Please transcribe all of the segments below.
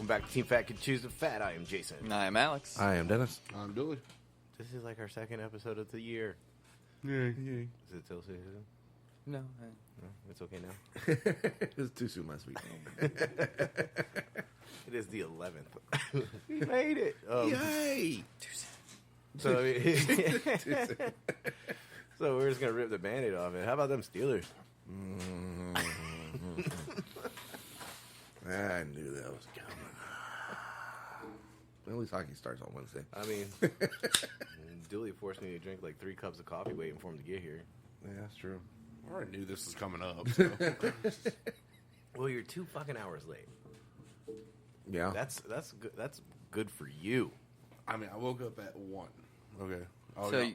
Welcome back to Team Fat Can Choose the Fat. I am Jason. And I am Alex. I am Dennis. I'm Dooley. This is like our second episode of the year. Yeah. Is it still season? No. No, it's okay now. It was too soon last week. It is the 11th. We made it. Yay! So we're just going to rip the Band-Aid off it. How about them Steelers? I knew that was coming. At least hockey starts on Wednesday. I mean, Dooley forced me to drink like 3 cups of coffee waiting for him to get here. Yeah, that's true. I already knew this was coming up. So. Well, you're 2 fucking hours late. Yeah. That's good. That's good for you. I mean, I woke up at 1. Okay.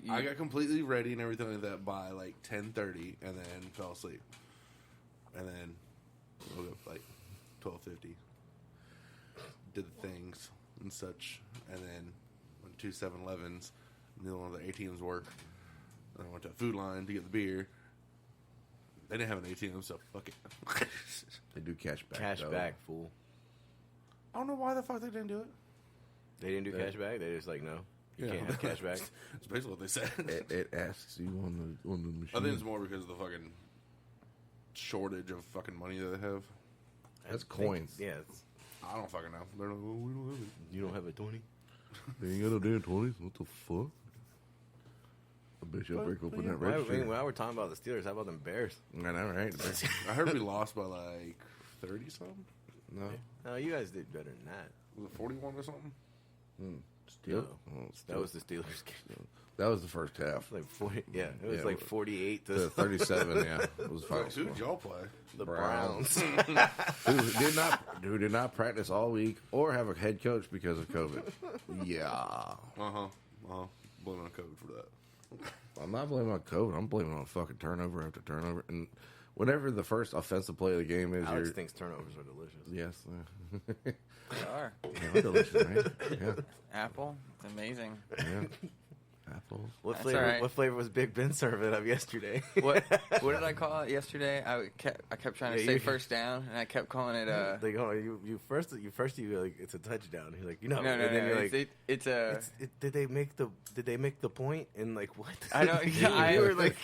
I got completely ready and everything like that by like 10:30, and then fell asleep. And then woke up like 12:50. Did the things and such, and then went to 7-Elevens. Neither one of the ATMs work. Then I went to a food line to get the beer. They didn't have an ATM, so fuck it. They do cash back. Cash though. back, fool. I don't know why the fuck they didn't do it. They didn't do cash back? They just like, no. You can't have cash back. That's basically what they said. It asks you on the machine. I think it's more because of the fucking shortage of fucking money that they have. That's coins. Yeah. I don't fucking know. They're like, oh, we don't have it. You don't have a 20? They ain't got no damn 20s. What the fuck? I bet you'll break open that register. While we're talking about the Steelers, how about them Bears? I know, right? I heard we lost by like 30 something. No. No, you guys did better than that. Was it 41 or something? Still? No. Oh, That was the Steelers game. That was the first half. Like 40, yeah, it was Yeah, like 48 The to 37, yeah. It was fine. Who did y'all play? the Browns. Who did not practice all week or have a head coach because of COVID. Yeah. Blaming on COVID for that. I'm not blaming on COVID. I'm blaming on fucking turnover after turnover. And whenever the first offensive play of the game is, Alex thinks turnovers are delicious. yes. They are. Yeah, they're delicious, right? Yeah. Apple. It's amazing. Yeah. Apples. What That's flavor? all right. What flavor was Big Ben serving up yesterday? What did I call it yesterday? I kept trying to Yeah, say you- first down, and I kept calling it Like, oh, you first like it's a touchdown. You're like, no, and then you're like, it's a. did they make the point? And like, what? I know. You were like,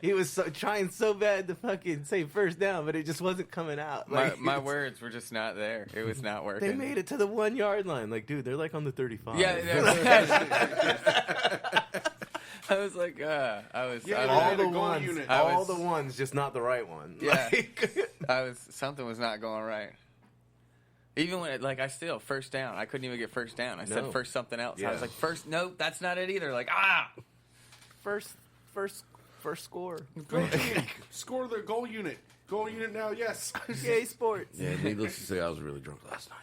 he was trying so bad to fucking say first down, but it just wasn't coming out. Like, my words were just not there. It was not working. They made it to the 1 yard line. Like, dude, they're like on the 35. Yeah. I was like, all the ones, just not the right one. Yeah. Like, something was not going right. Even when I still first down, I couldn't even get first down. I said first something else. Yeah. I was like, first, nope, that's not it either. Like, first score. Score the goal unit. Goal unit now, yes. Yay, sports. Yeah, needless to say, I was really drunk last night.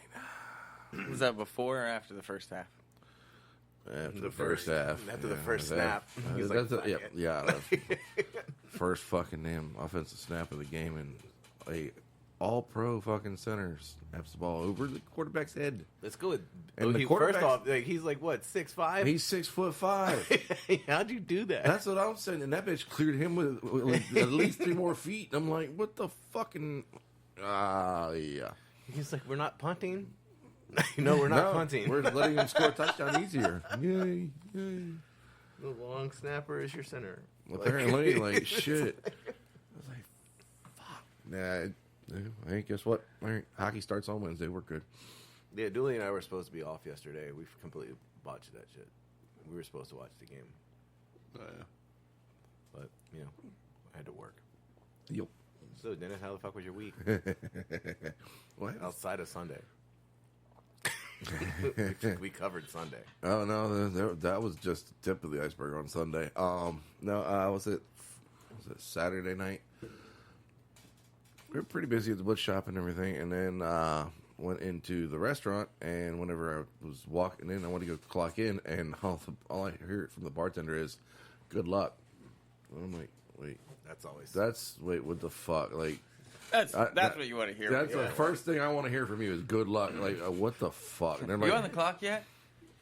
Was that before or after the first half? After the first half. After the first snap. He was That's like, "Fuck it." yeah. First fucking damn offensive snap of the game, and a all-pro fucking center snaps the ball over the quarterback's head. Let's go with. And the first quarterback's- off, like, he's like what, 6'5"? He's 6'5". How'd you do that? That's what I'm saying. And that bitch cleared him with like, at least 3 more feet. I'm like, what the fucking? Yeah. He's like, we're not punting. No, we're not punting. We're letting him score a touchdown easier. Yay! The long snapper is your center. Apparently, like shit. I was like, fuck. Nah. Hey, guess what? All right, hockey starts on Wednesday. We're good. Yeah, Dooley and I were supposed to be off yesterday. We completely botched that shit. We were supposed to watch the game, but I had to work. Yup. So, Dennis, how the fuck was your week What? outside of Sunday? We covered Sunday. Oh no, that was just the tip of the iceberg on Sunday. Was it Saturday night? We were pretty busy at the wood shop and everything, and then went into the restaurant. And whenever I was walking in, I wanted to go clock in, and all I hear from the bartender is, "Good luck." And I'm like, wait, wait, what the fuck? Like, That's what you want to hear. that's the first thing I want to hear from you is "good luck." Like, what the fuck? And they're like, You on the clock yet?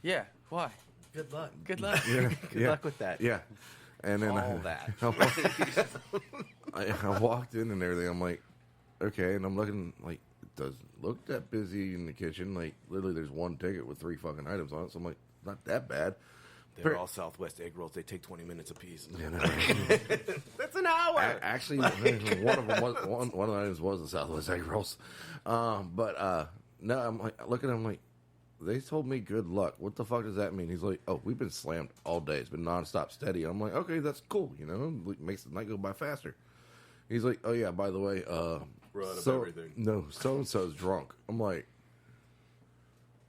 Yeah. Why? Good luck. Good luck. Yeah, Good luck with that. Yeah. And then All that. I walked in and everything. I'm like, okay, and I'm looking like doesn't look that busy in the kitchen. Like, literally, there's one ticket with 3 fucking items on it. So I'm like, not that bad. They're all Southwest egg rolls. They take 20 minutes apiece. You know, That's an hour. actually, one of the items was the Southwest egg rolls. But no, I'm like, looking at him like, they told me good luck. What the fuck does that mean? He's like, oh, we've been slammed all day. It's been nonstop steady. I'm like, okay, that's cool. You know, it makes the night go by faster. He's like, oh yeah, by the way, we're out of everything. No, so and so's drunk. I'm like,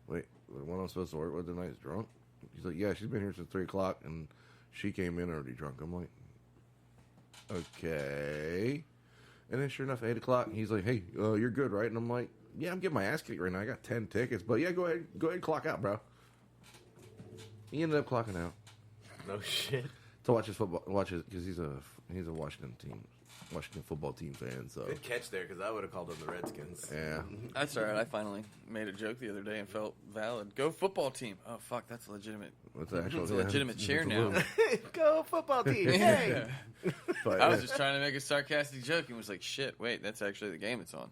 wait, the one I'm supposed to work with tonight's drunk? He's like, yeah, she's been here since 3 o'clock, and she came in already drunk. I'm like, okay. And then sure enough, 8 o'clock, he's like, hey, you're good, right? And I'm like, yeah, I'm getting my ass kicked right now. I got 10 tickets, but yeah, go ahead and clock out, bro. He ended up clocking out No shit. to watch his football, because he's a Washington football team fan. So Good catch there, because I would have called them the Redskins. yeah, That's all right. I finally made a joke the other day and felt valid. Go football team. Oh fuck, that's legitimate. that's actually It's a legitimate cheer now. Go football team! Yay! But, I was just trying to make a sarcastic joke and was like, shit, wait, that's actually the game it's on.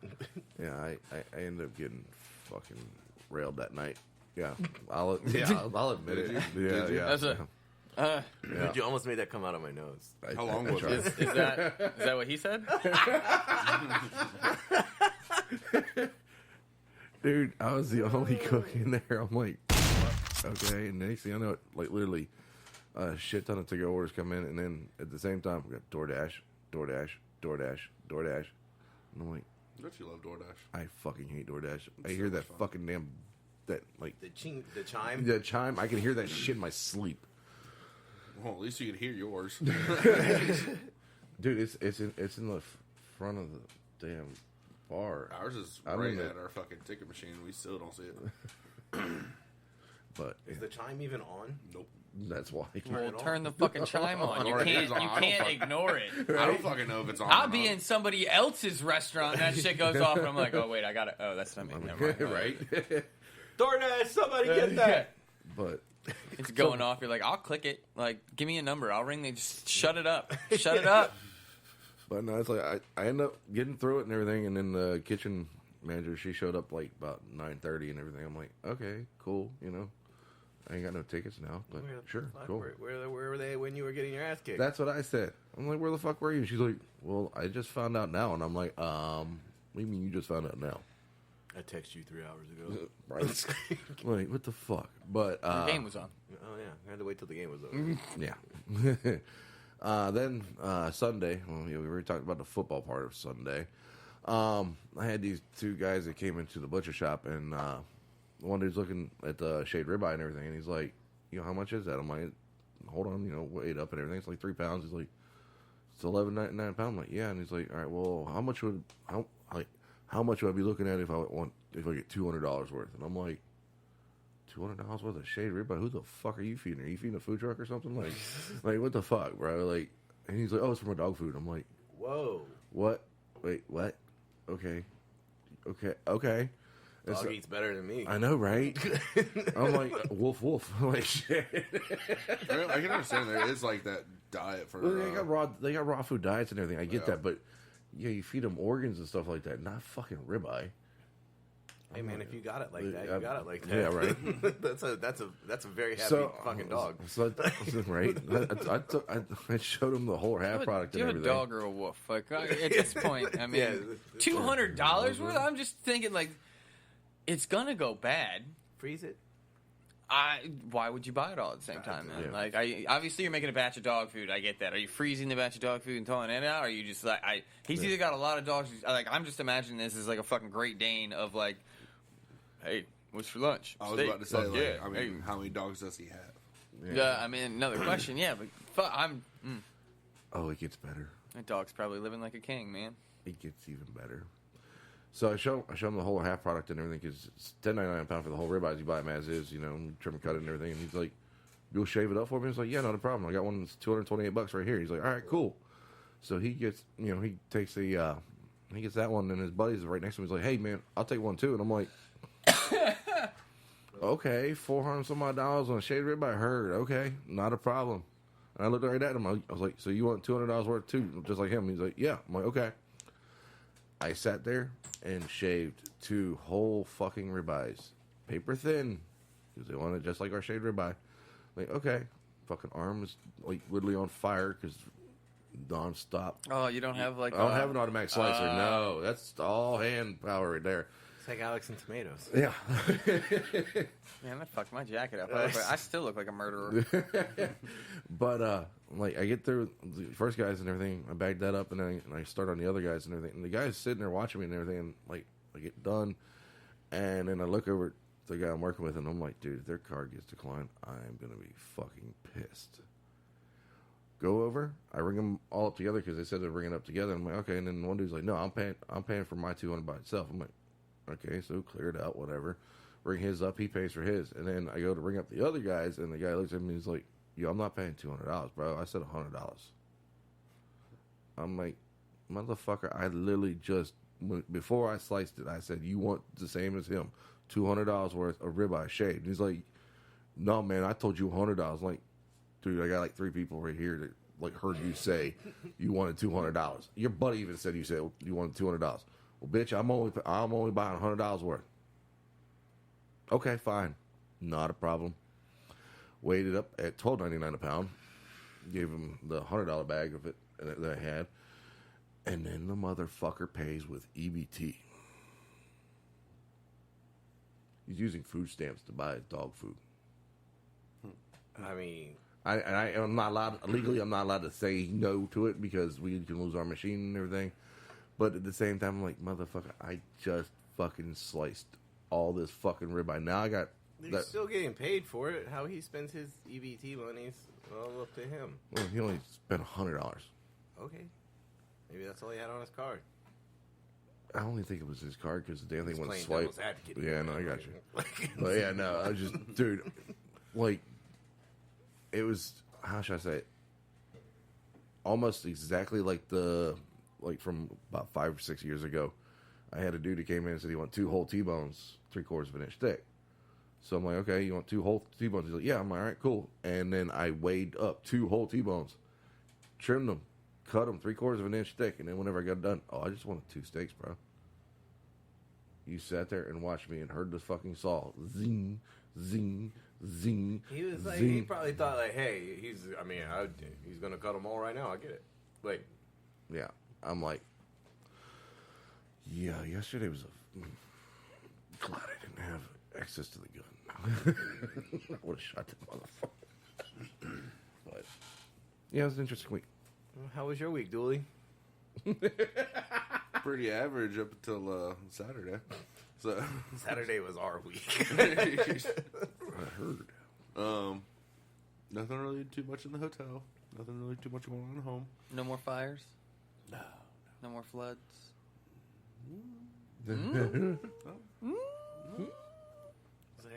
yeah, I ended up getting fucking railed that night. Yeah, I'll admit it. Did you? Yeah. That's a. Yeah. Dude, you almost made that come out of my nose. How long was tried. it? Is that what he said? Dude, I was the only cook in there. I'm like, okay. And next thing I know, it, like literally, a shit ton of to-go orders come in, and then at the same time, we got DoorDash. And I'm like, Don't you love DoorDash? I fucking hate DoorDash. I It's hear so that much fun. fucking damn, that like The chime. the chime. I can hear that shit in my sleep. Well, at least you could hear yours. Dude, it's in the front of the damn bar. Ours is I don't right know. at our fucking ticket machine. We still don't see it. But Is the chime even on? Nope. that's why. Well, turn the fucking chime on. You can't ignore it. I don't fucking know if it's on. I'll or be not. in somebody else's restaurant and that shit goes off and I'm like, oh wait, I got it. Oh, that's not me. Never mind. Right? DoorDash, somebody get that. But It's going off. You're like, I'll click it. Like, give me a number. I'll ring. They just shut it up. Shut it up. But no, it's like I end up getting through it and everything, and then the kitchen manager, she showed up like about 9:30 and everything. I'm like, okay, cool, you know, I ain't got no tickets now, but sure, cool. Where were they when you were getting your ass kicked? That's what I said. I'm like, where the fuck were you? She's like, well, I just found out now, and I'm like, what do you mean you just found out now? I texted you 3 hours ago. Right? Like, what the fuck? But The game was on. Oh yeah, I had to wait till the game was over. yeah. Then Sunday, well, yeah, we already talked about the football part of Sunday. I had these 2 guys that came into the butcher shop, and one dude's looking at the shaved ribeye and everything, and he's like, you know, how much is that? I'm like, hold on, you know, weighed up and everything. It's like 3 pounds. He's like, it's $11.99 a pound. I'm like, yeah. And he's like, all right, well, how much would I be looking at if I get $200 worth? And I'm like, $200 worth of shaved ribeye? Who the fuck are you feeding? Are you feeding a food truck or something? Like what the fuck, bro? Like, and he's like, oh, it's for my dog food. I'm like, Whoa. what? Wait, what? Okay. Dog eats better than me. I know, right? I'm like, woof. I'm like, shit. I can understand there is like that diet for. Well, they got raw food diets and everything. I get Yeah. that, but yeah, you feed them organs and stuff like that, not fucking ribeye. Hey man, if you got it like that, you got it like that. Yeah, right. that's a very happy fucking dog. So right? I showed him the whole half product Do and you have a everything. dog or a wolf? Like, at this point, I mean, Yeah. $200 worth? I'm just thinking, like, it's gonna go bad. Freeze it. Why would you buy it all at the same time, man? Yeah. Like, obviously you're making a batch of dog food. I get that. Are you freezing the batch of dog food and throwing it out? Or are you just like, he's either got a lot of dogs. Like, I'm just imagining this as like a fucking Great Dane of like, hey, what's for lunch? I was Steak. about to say, like, Yeah. I mean, Hey. how many dogs does he have? Yeah, I mean, another question. Yeah, but Oh, it gets better. that dog's probably living like a king, man. It gets even better. So I show him the whole half product and everything because it's $10.99 a pound for the whole ribeyes. You buy them as is, you know, trim and cut it and everything. And he's like, "You'll shave it up for me?" I was like, "Yeah, not a problem. I got one that's $228 right here." He's like, "All right, cool." So he gets, you know, he takes he gets that one, and his buddies are right next to him. He's like, "Hey, man, I'll take one too." And I'm like, "Okay, $400 some odd on a shaved ribeye. Heard? Okay, not a problem." And I looked right at him. I was like, "So you want $200 worth too, just like him?" He's like, "Yeah." I'm like, "Okay." I sat there and shaved 2 whole fucking ribeyes. Paper thin. Because they wanted just like our shaved ribeye. Like, okay. Fucking arm is like literally on fire because non-stop. Oh, you don't have like... I don't have an automatic slicer. No, that's all hand power right there. It's like Alex and tomatoes. Yeah. Man, that fucked my jacket up. I still look like a murderer. But, like, I get through the first guys and everything. I bag that up, and then I start on the other guys and everything. And the guy's sitting there watching me and everything. And, like, I get done. And then I look over at the guy I'm working with, and I'm like, dude, if their card gets declined, I'm going to be fucking pissed. Go over. I ring them all up together because they said they'd ring it up together. I'm like, okay. And then one dude's like, no, I'm paying for my 200 by itself. I'm like, okay, so clear it out, whatever. Ring his up, he pays for his. And then I go to ring up the other guys, and the guy looks at me and he's like, yo, I'm not paying $200, bro. I said $100. I'm like, motherfucker, I literally just, before I sliced it, I said, you want the same as him, $200 worth of ribeye shaved. And he's like, no, man, I told you $100. I'm like, dude, I got like 3 people right here that like heard you say you wanted $200. Your buddy even said you wanted $200. Well, bitch, I'm only buying $100 worth. Okay, fine, not a problem. Weighed it up at $12.99 a pound. Gave him the $100 bag of it that I had, and then the motherfucker pays with EBT. He's using food stamps to buy his dog food. I mean, I'm not allowed legally. I'm not allowed to say no to it because we can lose our machine and everything. But at the same time, I'm like, motherfucker, I just fucking sliced all this fucking ribeye. Now I got. He's still getting paid for it. How he spends his EBT money's all up to him. Well, he only spent $100. Okay, maybe that's all he had on his card. I only think it was his card because the damn thing He's went playing swipe. devil's advocate. Yeah, no, I got you. But yeah, no, I was just, dude, like, it was, how should I say it? Almost exactly like from about 5 or 6 years ago. I had a dude who came in and said he wanted 2 whole T-bones, 3/4 of an inch thick. So I'm like, okay, you want 2 whole T-bones? He's like, yeah. I'm like, all right, cool. And then I weighed up 2 whole T-bones, trimmed them, cut them 3/4 of an inch thick, and then whenever I got done, I just wanted 2 steaks, bro. You sat there and watched me and heard the fucking saw zing, zing, zing. He was like, zing. he probably thought like, hey, he's gonna cut them all right now. I get it. Like, yeah, I'm like, yeah. Yesterday was glad I didn't have access to the gun. I would have shot that motherfucker. But yeah, it was an interesting week. how was your week, Dooley? Pretty average up until Saturday. So Saturday was our week. I heard. Nothing really too much in the hotel. Nothing really too much going on at home. No more fires? No. No more floods?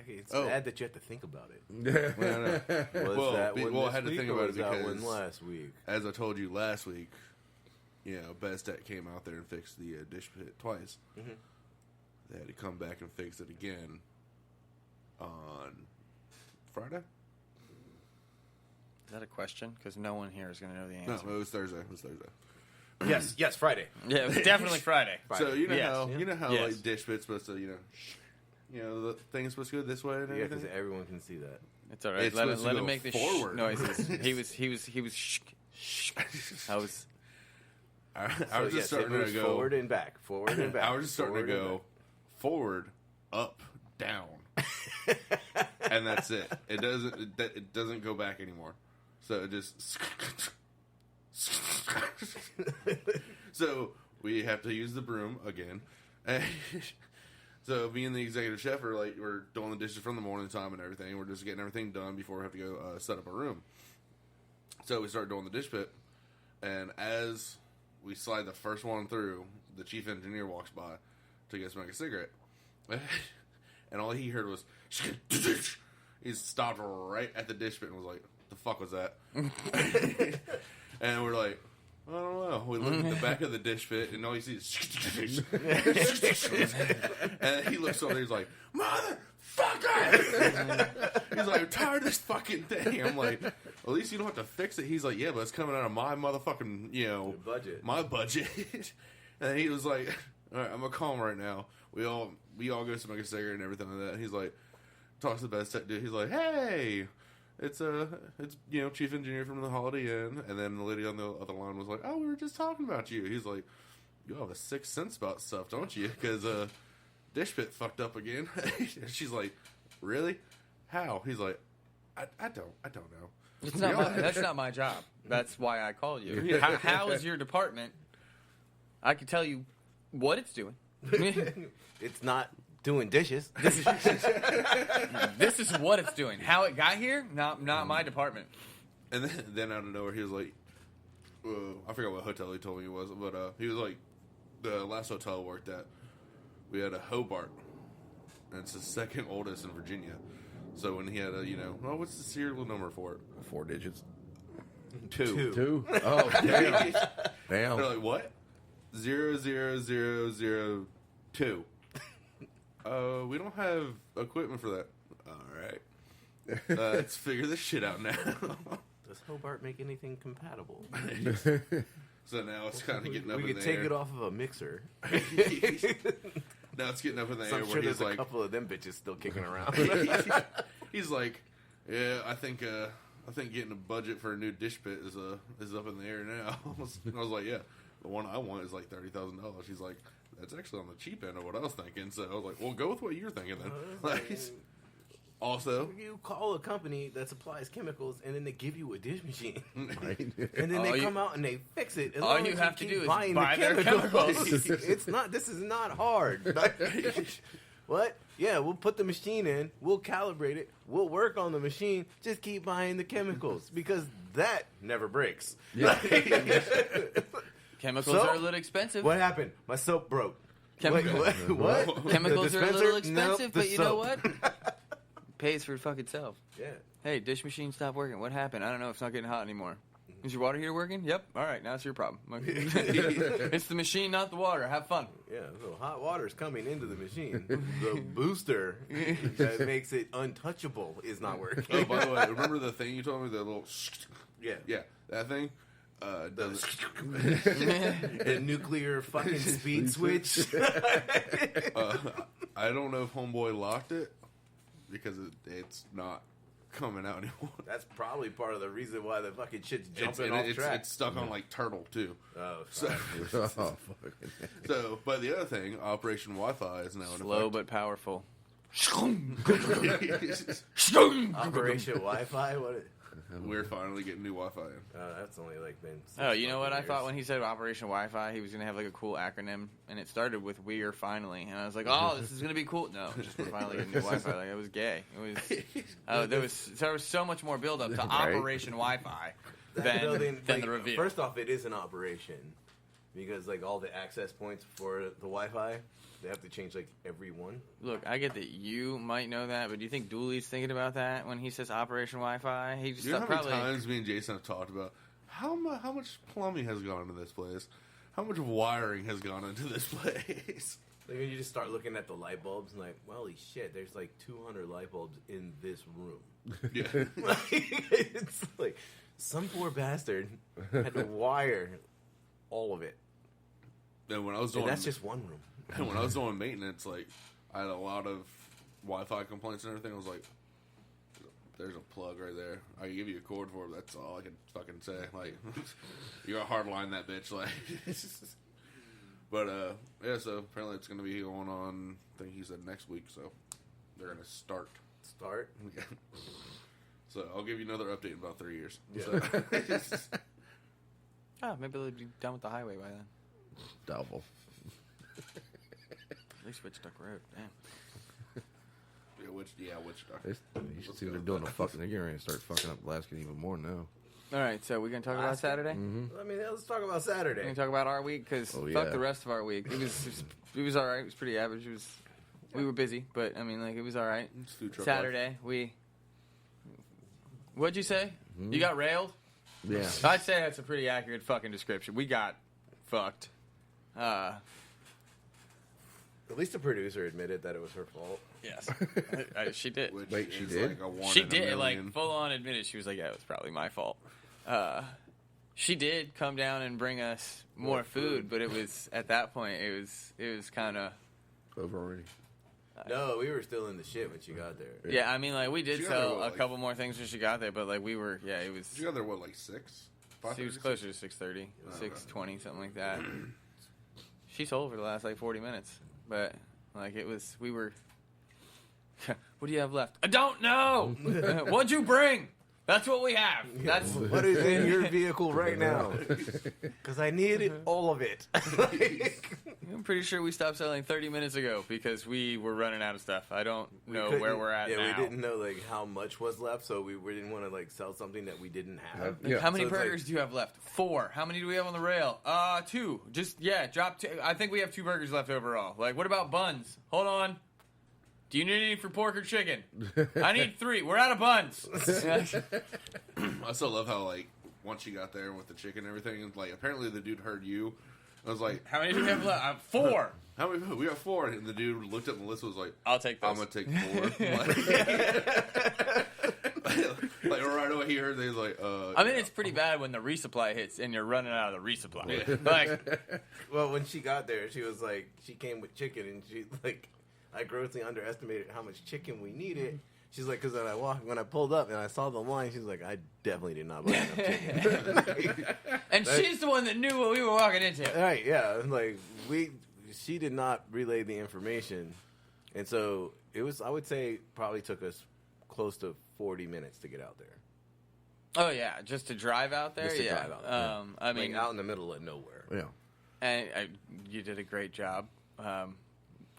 It's bad that you have to think about it. Well, I had to think about it because because last week, as I told you last week, Bestet came out there and fixed the dish pit twice. Mm-hmm. They had to come back and fix it again on Friday. Is that a question? Because no one here is going to know the answer. No, it was Thursday. yes, Friday. Yeah, it was definitely Friday. So you know how Yes. like dish pit's supposed to the thing's supposed to go this way and Yeah, everything. because everyone can see that. It's all right. It's Let supposed to him go make the forward. noises. He was shh. I was. I was just starting to go forward and back, forward and back. I was just starting to go forward, up, down, and that's it. It doesn't go back anymore. So it just. So we have to use the broom again. So me and the executive chef we're doing the dishes from the morning time and everything. We're just getting everything done before we have to go set up a room. So we start doing the dish pit, and as we slide the first one through, the chief engineer walks by to get smoke a cigarette, and all he heard was he stopped right at the dish pit and was like, "The fuck was that?" And we're like, I don't know. We look at the back of the dish pit, and all you see is and he looks over there, he's like, "Motherfucker!" He's like, "I'm tired of this fucking thing." I'm like, "At least you don't have to fix it." He's like, "Yeah, but it's coming out of my motherfucking, budget. my budget." And he was like, all right, I'm gonna call him right now. We all go smoke a cigarette and everything like that. And he's like, talks to the best tech dude. He's like, hey, it's chief engineer from the Holiday Inn. And then the lady on the other line was like, oh, we were just talking about you. He's like, you have a sixth sense about stuff, don't you? Because Dish Pit fucked up again. She's like, really? How? He's like, I don't know. That's not my job. That's why I called you. How is your department? I can tell you what it's doing. It's not doing dishes. This is what it's doing. How it got here? Not my department. And then out of nowhere, he was like, I forgot what hotel he told me it was, but he was like, the last hotel I worked at, we had a Hobart, and it's the second oldest in Virginia. So when he had what's the serial number for it? 4 digits. 2. Oh, damn. They're like, what? 00002. We don't have equipment for that. All right. Let's figure this shit out now. Does Hobart make anything compatible? So now it's kind of getting up in the air. We could take it off of a mixer. Now it's getting up in the So air I'm where sure he's there's like, a couple of them bitches still kicking around. he's like, yeah, I think getting a budget for a new dish pit is up in the air now. I was like, yeah, the one I want is like $30,000. He's like, that's actually on the cheap end of what I was thinking. So I was like, well, go with what you're thinking then. Also, you call a company that supplies chemicals, and then they give you a dish machine, Right. and then they come out and they fix it. As all long you as have to keep do is buying buy the their chemicals. It's not. This is not hard. What? Yeah, we'll put the machine in. We'll calibrate it. We'll work on the machine. Just keep buying the chemicals because that never breaks. Yeah. Chemicals are a little expensive. What happened? My soap broke. Chemical- What? Chemicals The are a little dispenser? Nope, expensive, the but you know soap. what? Pays for fucking self. Yeah. Hey, dish machine stopped working. What happened? I don't know. It's not getting hot anymore. Is your water heater working? Yep. All right. Now it's your problem. It's the machine, not the water. Have fun. Yeah, so hot water's coming into the machine. The booster that makes it untouchable is not working. oh, by the way, remember the thing you told me, the little Yeah. that thing does The nuclear fucking speed switch. I don't know if Homeboy locked it because it's not coming out anymore. That's probably part of the reason why the fucking shit's jumping off track. It's stuck on like turtle too. Oh, So, Oh, fuck. but the other thing, Operation Wi-Fi is now in Slow but powerful. Operation Wi-Fi? What? We're finally getting new Wi-Fi in. That's only like been. Oh, you know what? I thought when he said Operation Wi-Fi, he was going to have like a cool acronym, and it started with "We're finally," and I was like, "Oh, this is going to be cool." No, just we're finally getting new Wi-Fi. Like it was gay. It was. There was so much more build up to Right. Operation Wi-Fi building, than the reveal. First off, it is an operation because like all the access points for the Wi-Fi, they have to change like every one. Look, I get that you might know that, but do you think Dooley's thinking about that when he says Operation Wi-Fi? He just You know how probably. many times me and Jason have talked about how much plumbing has gone into this place, how much wiring has gone into this place. Like when you just start looking at the light bulbs and like, well, holy shit, there's like 200 light bulbs in this room. Yeah. It's like some poor bastard had to wire all of it. And when I was doing, And that's just one room. and when I was doing maintenance, like I had a lot of Wi-Fi complaints and everything. I was like, "There's a plug right there. I can give you a cord for it. That's all I can fucking say. Like, you got hard line that bitch." Like, but yeah. So apparently it's going to be going on. I think he said next week. So they're going to start. So I'll give you another update in about 3 years. Yeah. So, Oh, maybe they'll be done with the highway by then. Doubtful. At least Wichita Road. Damn. Wichita. You should see what they're doing. They're getting ready to start fucking up Alaskan even more now. All right, so we're gonna talk about Saturday. I mean, let's talk about Saturday. We're gonna talk about our week because fuck the rest of our week. It was all right. It was pretty average. We were busy, but I mean, like it was all right. Saturday, what'd you say? Mm-hmm. You got railed? Yeah. I'd say that's a pretty accurate fucking description. We got fucked. At least the producer admitted that it was her fault. Yes, she did. Which Wait, she is did? Like a one She in a did, million. like full on admitted. She was like, "Yeah, it was probably my fault." She did come down and bring us more food, but it was at that point it was kind of over already. No, we were still in the shit when she got there. Yeah, I mean, like we did sell a couple more things when she got there, but like we were, it was. She got there what, like 6? She was closer to 6:30, 6:20, something like that. She sold for the last like 40 minutes, but like we were. What do you have left? I don't know. What'd you bring? That's what we have. That's what is in your vehicle right now. Because I needed all of it. I'm pretty sure we stopped selling 30 minutes ago because we were running out of stuff. I don't know where we're at now. Yeah, we didn't know like how much was left, so we didn't want to like sell something that we didn't have. How many burgers do you have left? 4. How many do we have on the rail? 2. Just drop 2. I think we have 2 burgers left overall. Like, what about buns? Hold on. Do you need any for pork or chicken? I need 3. We're out of buns. I still love how, like, once she got there with the chicken and everything, and, like, apparently the dude heard you. I was like, how many do we have left? 4. How many? We got 4. And the dude looked at Melissa and was like, I'll take this. I'm going to take 4. Like, right away he heard, he was like, I mean, it's pretty bad when the resupply hits and you're running out of the resupply. Yeah. Like, well, when she got there, she was like, she came with chicken, and she, like, I grossly underestimated how much chicken we needed. She's like, because when I pulled up and I saw the line, she's like, I definitely did not buy enough chicken. And she's the one that knew what we were walking into. Right, yeah. Like, she did not relay the information. And so it was, I would say, probably took us close to 40 minutes to get out there. Oh, yeah. Just to drive out there? Just to drive out there. I mean, like out in the middle of nowhere. Yeah. And you did a great job.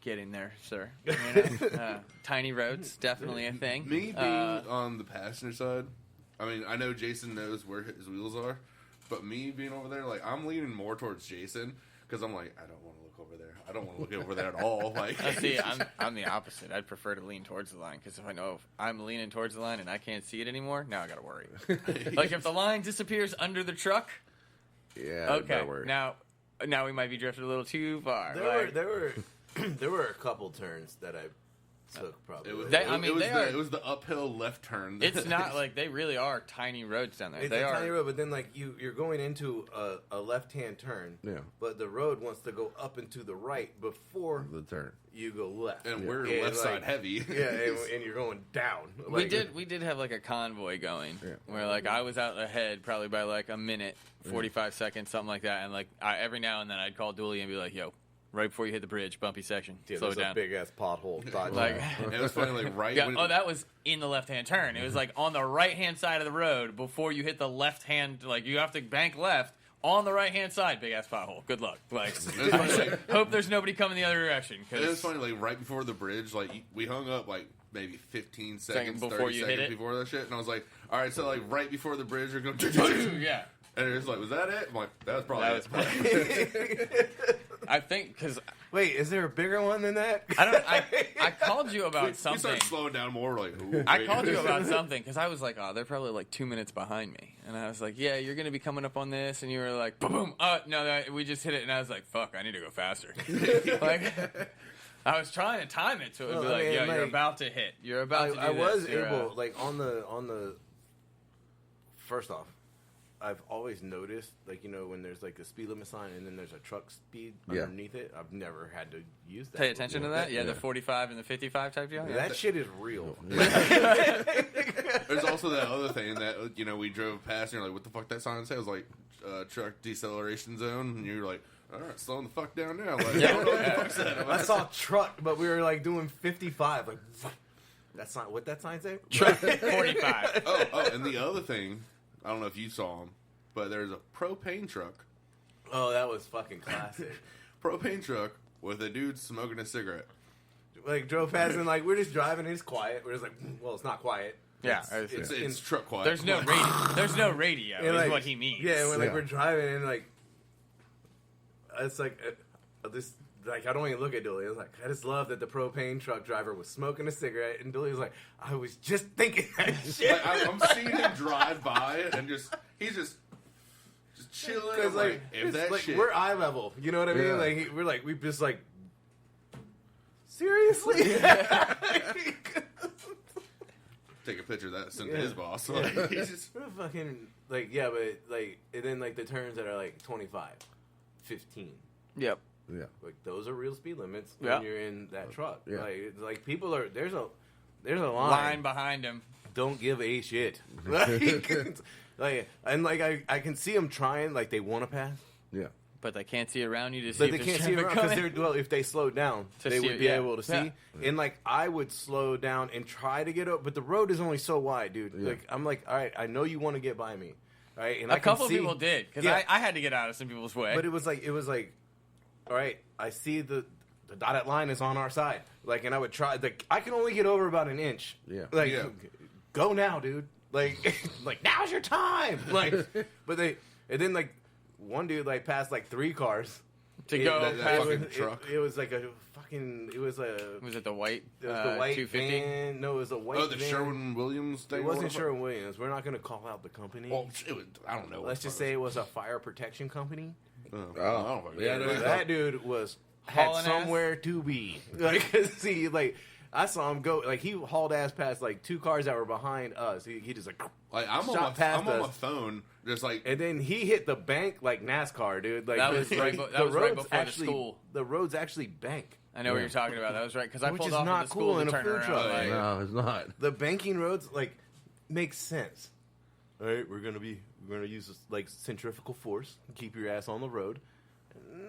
Getting there, sir. Tiny roads, definitely a thing. Me being on the passenger side, I mean, I know Jason knows where his wheels are, but me being over there, like, I'm leaning more towards Jason because I'm like, I don't want to look over there. I don't want to look over there at all. Like, see, I'm the opposite. I'd prefer to lean towards the line because if I know if I'm leaning towards the line and I can't see it anymore, now I got to worry. Like, if the line disappears under the truck, okay, now we might be drifting a little too far. There were a couple turns that I took probably. It was the uphill left turn. It's not like they really are tiny roads down there. It's a tiny road, but then like you're going into a left-hand turn. Yeah. But the road wants to go up and to the right before the turn. You go left, and we're left side heavy. Yeah, and you're going down. Like, we did have like a convoy going where like I was out ahead probably by like a minute, 45 seconds, something like that, and like every now and then I'd call Dooley and be like, "Yo, right before you hit the bridge, bumpy section, slow down." A big ass pothole. Like, it was funny, like right. Yeah, that was in the left hand turn. It was like on the right hand side of the road before you hit the left hand. Like you have to bank left on the right hand side. Big ass pothole. Good luck. Like, hope there's nobody coming the other direction. It was funny, like right before the bridge, like we hung up like maybe 15 seconds before you hit it before that shit, and I was like, all right, so like right before the bridge, you're going, yeah. And it was like, was that it? I'm like, that was probably it. I think because wait, is there a bigger one than that? I called you about something. We started slowing down more. Like, I called you about something because I was like, oh, they're probably like 2 minutes behind me, and I was like, yeah, you're gonna be coming up on this, and you were like, boom, boom. No, we just hit it, and I was like, fuck, I need to go faster. Like, I was trying to time it so it would be like, yo, you're about to hit. You're about to do this. I was able, like on the. First off, I've always noticed, like, you know, when there's like a speed limit sign and then there's a truck speed underneath it, I've never had to use that. Pay attention to that? Yeah, the 45 and the 55 type deal? That shit is real. There's also that other thing that, you know, we drove past and you're like, what the fuck that sign says? It was like, truck deceleration zone. And you're like, all right, slowing the fuck down now. Like, I don't know what the fuck's that. I saw truck, but we were like doing 55. Like, that's not what that sign say? Truck 45. Oh, and the other thing, I don't know if you saw him, but there's a propane truck. Oh, that was fucking classic. Propane truck with a dude smoking a cigarette. Like, drove past and, like, we're just driving and it's quiet. We're just like, well, it's not quiet. Yeah. It's truck quiet. There's no radio. There's no radio is like, what he means. Yeah, and we're driving and, like, it's like, this... Like, I don't even look at Dooley. I was like, I just love that the propane truck driver was smoking a cigarette, and Dooley was like, I was just thinking that shit. Like, I'm seeing him drive by, and he's just chilling. Because, like, if that like shit... we're eye level. You know what I mean? Yeah. Like, we just like, seriously? take a picture of that, send it to his boss. Yeah. Like, he's just fucking like but like and then like the turns that are like 25, 15. Yep. Yeah. Like those are real speed limits Yeah. when you're in that truck. Yeah. Like it's like people are there's a Line behind him. Don't give a shit. Like and like I can see them trying like they want to pass. Yeah. But they can't see around you to see But if they there's can't see traffic around coming. because if they slowed down, To they see would it, be yeah. able to see. Yeah. And like I would slow down and try to get up, but the road is only so wide, dude. Yeah. Like I'm like, all right, I know you want to get by me, all right? And A I can couple of see, people did, because Yeah. I had to get out of some people's way. But it was like, all right, I see the dotted line is on our side. Like, and I would try. Like, I can only get over about an inch. Yeah. Like, Yeah. go now, dude. Like, like now's your time. Like, and then like one dude like passed like 3 cars. to go that past. fucking truck. It was like a fucking. It was a. Was it the white? It was the white 250. van. No, it was a white. oh, the van. Sherwin-Williams thing. It wasn't What the fuck? Sherwin-Williams. We're not going to call out the company. Well, it was, I don't know. Let's just say it was a fire protection company. I don't fucking Yeah, know. no, That dude had Hauling ass? somewhere to be. Like, see, like I saw him go. Like he hauled ass past like 2 cars that were behind us. He just like. Like I'm Shot past on us. my phone, just like And then he hit the bank like NASCAR, dude. Like That was this, right like, be- that was right roads before the actually, school. The roads actually bank. I know what you're talking about. That was right, because I Which pulled is off not at the cool school in to a turn food around. truck. Like, No, it's not. The banking roads like make sense. All right, we're gonna use this, like centrifugal force, keep your ass on the road,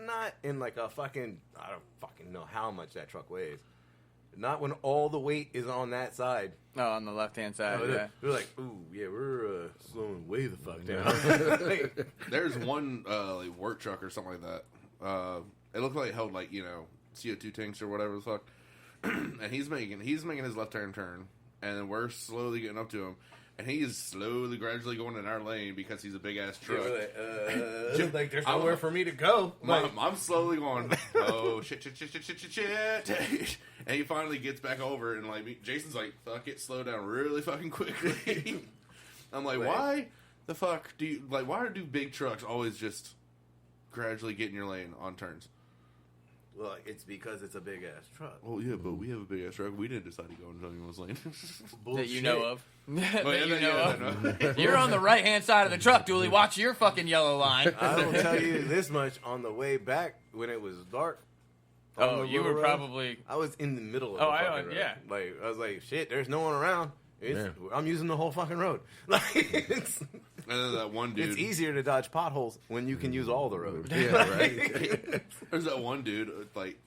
not in like a fucking I don't fucking know how much that truck weighs. Not when all the weight is on that side. Oh, on the left-hand side, yeah. We're like, ooh, yeah, we're slowing way the fuck down. Like, there's one like work truck or something like that. It looked like it held like CO2 tanks or whatever the fuck. And he's making his left turn, and then we're slowly getting up to him, and he's slowly, gradually going in our lane because he's a big ass truck. like there's nowhere for me to go. Like, I'm slowly going, oh shit, and he finally gets back over, and like Jason's like, fuck it, slow down really fucking quickly. I'm like, why the fuck why do big trucks always just gradually get in your lane on turns? well, it's because it's a big ass truck. Oh yeah, but we have a big ass truck. We didn't decide to go into anyone's lane. That you know of. That Oh, yeah, you yeah, know yeah, of. You're on the right-hand side of the truck, Dooley. Watch your fucking yellow line. I will tell you this much: on the way back, when it was dark. on Oh, the you little were road, probably... I was in the middle of Oh, the I fucking know, road. yeah. Like I was like, shit, there's no one around. Yeah. I'm using the whole fucking road. Like it's And then that one dude. it's easier to dodge potholes when you can use all the road. Yeah, right. There's that one dude with like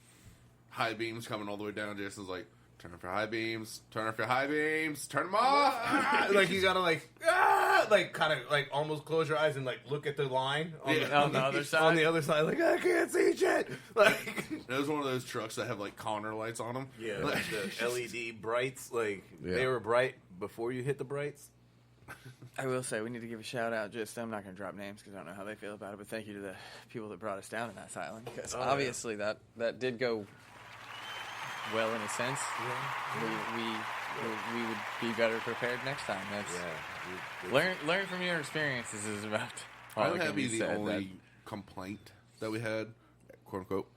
high beams coming all the way down. Jason's like, turn off your high beams, turn off your high beams, turn them off. Like you gotta like kind of like almost close your eyes and like look at the line on, Yeah. On the other side? On the other side, like I can't see shit. Like It was one of those trucks that have like corner lights on them. yeah, like the LED brights. Like Yeah. they were bright before you hit the brights. I will say, we need to give a shout-out. I'm not going to drop names because I don't know how they feel about it, but thank you to the people that brought us down in that island. Because obviously that did go well in a sense. We would be better prepared next time. That's learn from your experiences is about all I that think can that'd be be the said. only complaint that we had, quote unquote,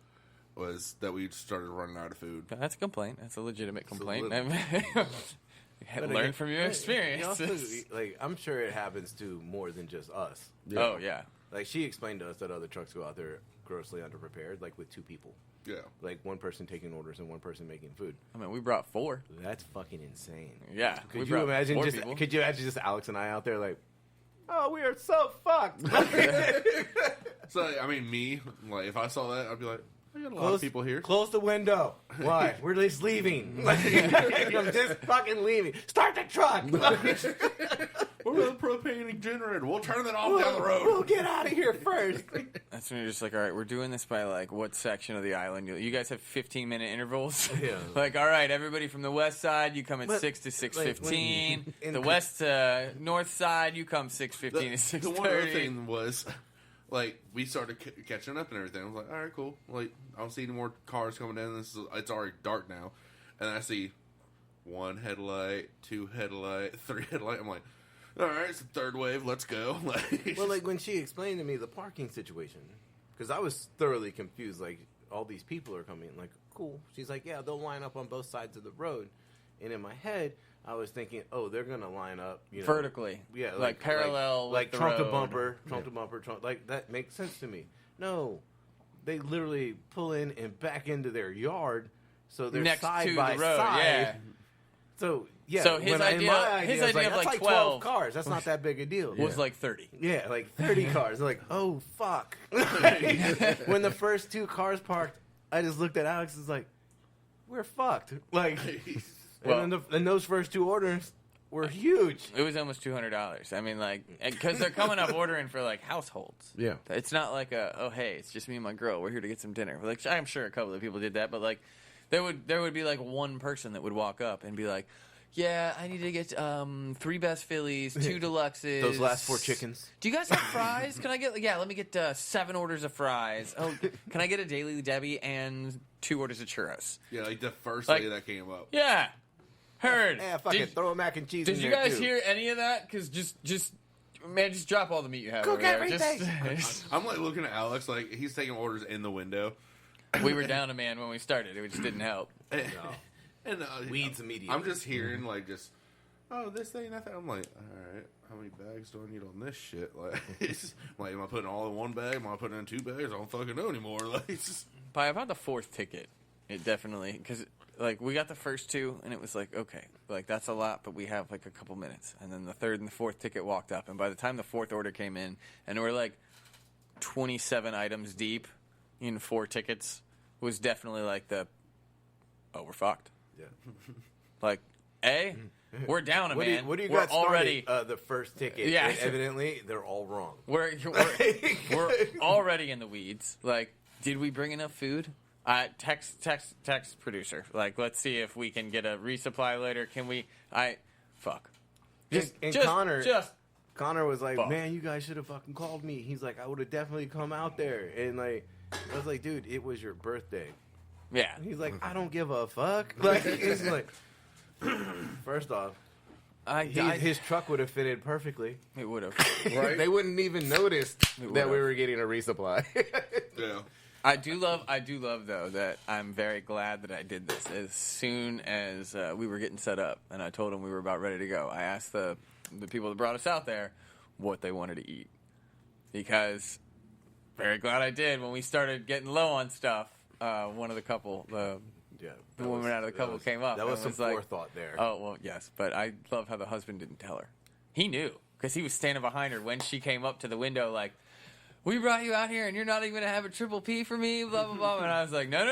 was that we started running out of food. That's a complaint. That's a legitimate complaint. But Learn again, from your you experiences. also, like I'm sure it happens to more than just us. Yeah. Oh yeah. Like she explained to us that other trucks go out there grossly underprepared, like with 2 people, Yeah. like one person taking orders and one person making food. I mean, we brought 4. That's fucking insane. Yeah. we Could you brought imagine 4 just? people. Could you imagine just Alex and I out there like, oh, we are so fucked. So, I mean, me, like, if I saw that, I'd be like, I got a lot of people here. Close the window. Why? We're just leaving. I'm just fucking leaving. Start the truck. We're the propane generator. We'll turn that off down the road. We'll get out of here first. That's when you're just like, all right, we're doing this by like what section of the island? You guys have 15-minute intervals. Yeah. Like, all right, everybody from the west side, you come at But, 6 to 6:15. when- The west north side, you come 6:15 to The one other 6:30. thing was, like, we started catching up and everything. I was like, all right, cool. Like, I don't see any more cars coming in. It's already dark now. And I see 1 headlight, 2 headlight, 3 headlight. I'm like, all right, it's the 3rd wave. Let's go. Well, like when she explained to me the parking situation, because I was thoroughly confused. Like all these people are coming. Like, cool. She's like, yeah, they'll line up on both sides of the road. And in my head, I was thinking, oh, they're gonna line up, vertically, yeah, like parallel, like with trunk the to road. bumper, trunk. Like that makes sense to me. No, they literally pull in and back into their yard, so they're Next side to by the road. side. Yeah. So yeah, So his idea I was of like, like that's 12 cars. That's not that big a deal. Was like 30. Yeah, like 30 cars. Like, oh, fuck. When the first 2 cars parked, I just looked at Alex and was like, we're fucked. Like, and those first 2 orders were huge. It was almost $200. I mean, like, because they're coming up ordering for, like, households. Yeah. It's not like oh, hey, it's just me and my girl. We're here to get some dinner. Like, I'm sure a couple of people did that, but, like, there would be, like, one person that would walk up and be like, yeah, I need to get 3 best Phillies, 2 deluxes. Those last 4 chickens. Do you guys have fries? Can I get? Yeah, let me get 7 orders of fries. Oh, can I get a Daily Debbie and 2 orders of churros? Yeah, like the first Like- day that came up. Yeah, heard. Yeah, fucking throw a mac and cheese in Did there, you guys too. hear any of that? Because just drop all the meat you have. Cook over there. everything. I'm like looking at Alex like he's taking orders in the window. We were down a man when we started. It just didn't help. And Weeds immediately. I'm just hearing like oh, this thing, that thing. I'm like, all right, how many bags do I need on this shit? Like, like, am I putting all in one bag? Am I putting in 2 bags? I don't fucking know anymore. Like, it's just... By about the 4th ticket, it definitely, because like we got the first 2 and it was like, okay, like that's a lot, but we have like a couple minutes. And then the 3rd and the 4th ticket walked up, and by the time the 4th order came in, and we're like 27 items deep in 4 tickets, was definitely like we're fucked. Yeah. Like, we're down a man. What do you we're got already started, the first ticket? Yeah. And evidently, they're all wrong. we're already in the weeds. Like, did we bring enough food? Text producer. Like, let's see if we can get a resupply later. Can we? Fuck. Connor was like, fuck. man, you guys should have fucking called me. He's like, I would have definitely come out there. And like, I was like, dude, it was your birthday. Yeah. He's like, I don't give a fuck. Like, it's like, first off, his truck would have fitted perfectly. It would have. Right? They wouldn't even notice that would've. we were getting a resupply. Yeah. I do love though that I'm very glad that I did this. As soon as we were getting set up, and I told them we were about ready to go, I asked the people that brought us out there what they wanted to eat, because very glad I did. When we started getting low on stuff, one of the couple, the woman out of the couple came up. That was and some like, forethought there. Oh well, yes, but I love how the husband didn't tell her. He knew because he was standing behind her when she came up to the window, like, we brought you out here and you're not even going to have a triple P for me, blah, blah, blah. And I was like, no.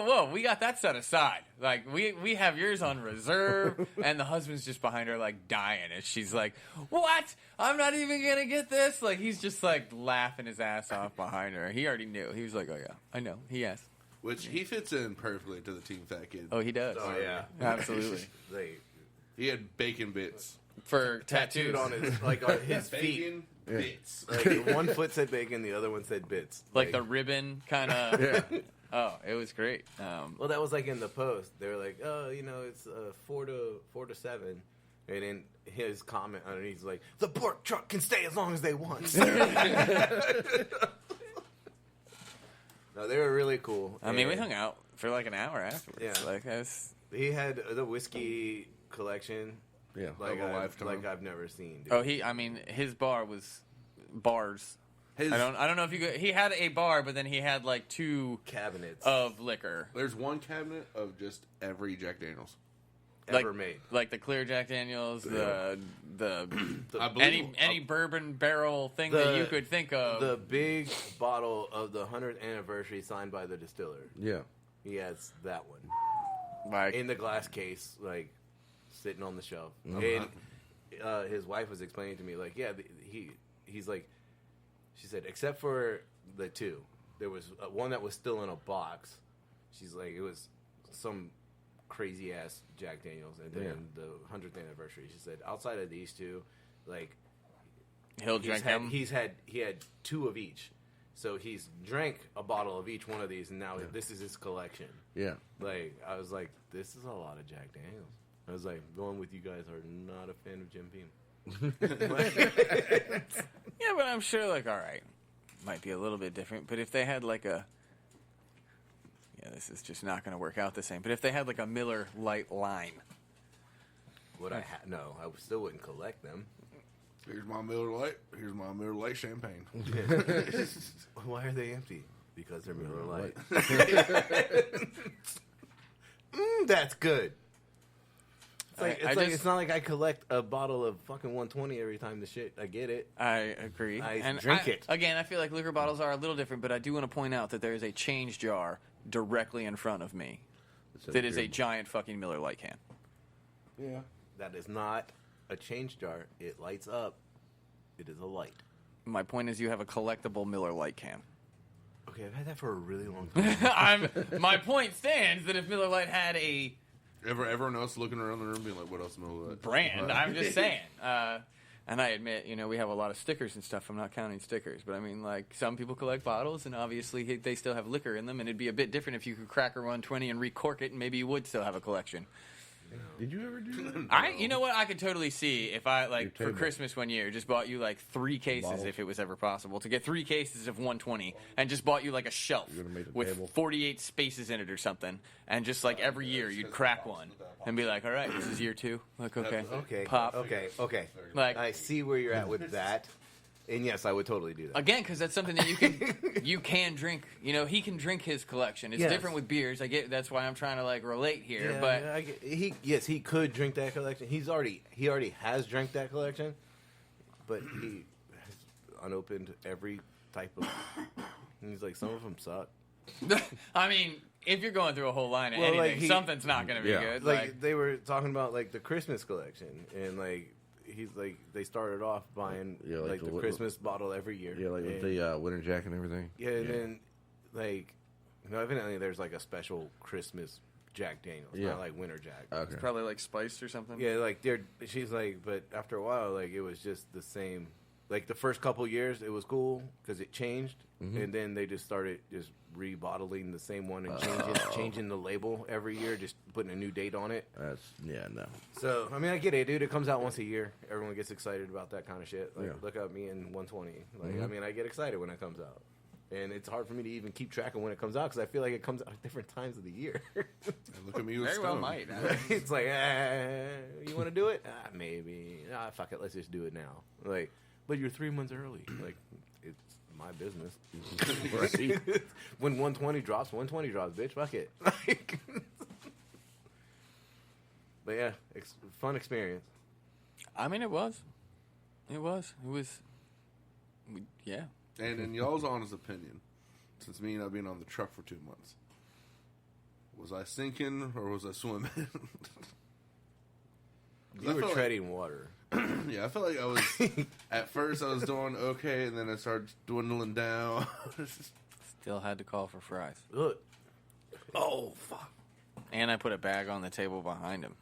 Whoa. We got that set aside. Like, we have yours on reserve. And the husband's just behind her, like, dying. And she's like, what? I'm not even going to get this? Like, he's just, like, laughing his ass off behind her. He already knew. He was like, oh, yeah, I know. He asked. Which he fits in perfectly to the Team Fat Kid. Oh, he does. Oh, yeah. Absolutely. He had bacon bits. For Tattooed tattoos. on his feet. Bacon bits. Like, one foot said bacon, the other one said bits. Like the ribbon kind of. Yeah. Oh, it was great. Well, that was like in the post. They were like, oh, it's 4 to 7. And then his comment underneath is like, the pork truck can stay as long as they want. No, they were really cool. I mean, we hung out for like an hour afterwards. Yeah. Like, He had the whiskey collection. Yeah. Like, Of a lifetime. I've never seen. Dude. His bar was bars. His, I don't know if you could, he had a bar, but then he had like 2 cabinets of liquor. There's one cabinet of just every Jack Daniels. ever made. Like the clear Jack Daniels, I the any bourbon barrel thing that you could think of. The big bottle of the 100th anniversary signed by the distiller. Yeah. He has that one Like, in the glass case, like sitting on the shelf. Uh-huh. And his wife was explaining to me, like, yeah, he's like, she said, except for the 2, there was one that was still in a box. She's like, it was some crazy ass Jack Daniels, and then the 100th anniversary. She said, outside of these 2, like, he'll drink them. He had 2 of each, so he's drank a bottle of each one of these, and now this is his collection. Yeah. Like, I was like, this is a lot of Jack Daniels. I was like, going with you guys are not a fan of Jim Beam. Yeah, but I'm sure, like, all right, might be a little bit different. But if they had like this is just not going to work out the same. But if they had like a Miller Lite Lime, Would I? No, I still wouldn't collect them. Here's my Miller Lite. Here's my Miller Lite champagne. Why are they empty? Because they're Miller Lite. That's good. It's not like I collect a bottle of fucking 120 every time the shit. I get it. I agree. I drink it. Again, I feel like liquor bottles are a little different, but I do want to point out that there is a change jar directly in front of me that is a giant fucking Miller Lite can. Yeah. That is not a change jar. It lights up. It is a light. My point is you have a collectible Miller Lite can. Okay, I've had that for a really long time. My point stands that if Miller Lite had a Everyone else looking around the room being like, what else Miller Lite? brand, I'm just saying. And I admit, we have a lot of stickers and stuff. I'm not counting stickers. But I mean, like, some people collect bottles, and obviously they still have liquor in them, and it'd be a bit different if you could crack a 120 and recork it, and maybe you would still have a collection. Did you ever do that? You know what? I could totally see if I, like, for Christmas one year, just bought you, like, 3 cases, Bottles. if it was ever possible, to get 3 cases of 120, and just bought you, like, a shelf with table. 48 spaces in it or something, and just, like, every year you'd crack one and be like, all right, this is year 2. Like, okay. Okay. Pop. Okay. Like, I see where you're at with that. And yes, I would totally do that. again, because that's something that you can drink. He can drink his collection. It's Yes. different with beers. I get that's why I'm trying to like relate here. Yeah, but yeah, I get, he could drink that collection. He already has drank that collection, but he has unopened every type of. And he's like, some of them suck. I mean, if you're going through a whole line of Well, like, anything, something's not going to be good. Like they were talking about like the Christmas collection, and like he's like they started off buying like the Christmas bottle every year. Yeah, like with the winter jacket and everything. Yeah, and then like evidently there's like a special Christmas Jack Daniels, not like winter Jack. Okay. It's probably like spiced or something. Yeah, like she's like, but after a while, like it was just the same. Like the first couple years, it was cool because it changed, and then they just started just rebottling the same one and changing the label every year, just putting a new date on it. No. So I mean, I get it, dude. It comes out once a year. Everyone gets excited about that kind of shit. Like, look at me in 120. Like, I mean, I get excited when it comes out, and it's hard for me to even keep track of when it comes out because I feel like it comes out at different times of the year. And look at me with Very well might. It's like, you want to do it? Maybe. Fuck it. Let's just do it now. Like. But you're 3 months early. Like, it's my business. When 120 drops, 120 drops, bitch. Fuck it. Like, but yeah, fun experience. I mean, it was. Yeah. And in y'all's honest opinion, since me not being on the truck for 2 months, was I sinking or was I swimming? You were treading water. Yeah, I felt like I was. At first, I was doing okay, and then I started dwindling down. Still had to call for fries. Look. Oh, fuck. And I put a bag on the table behind him.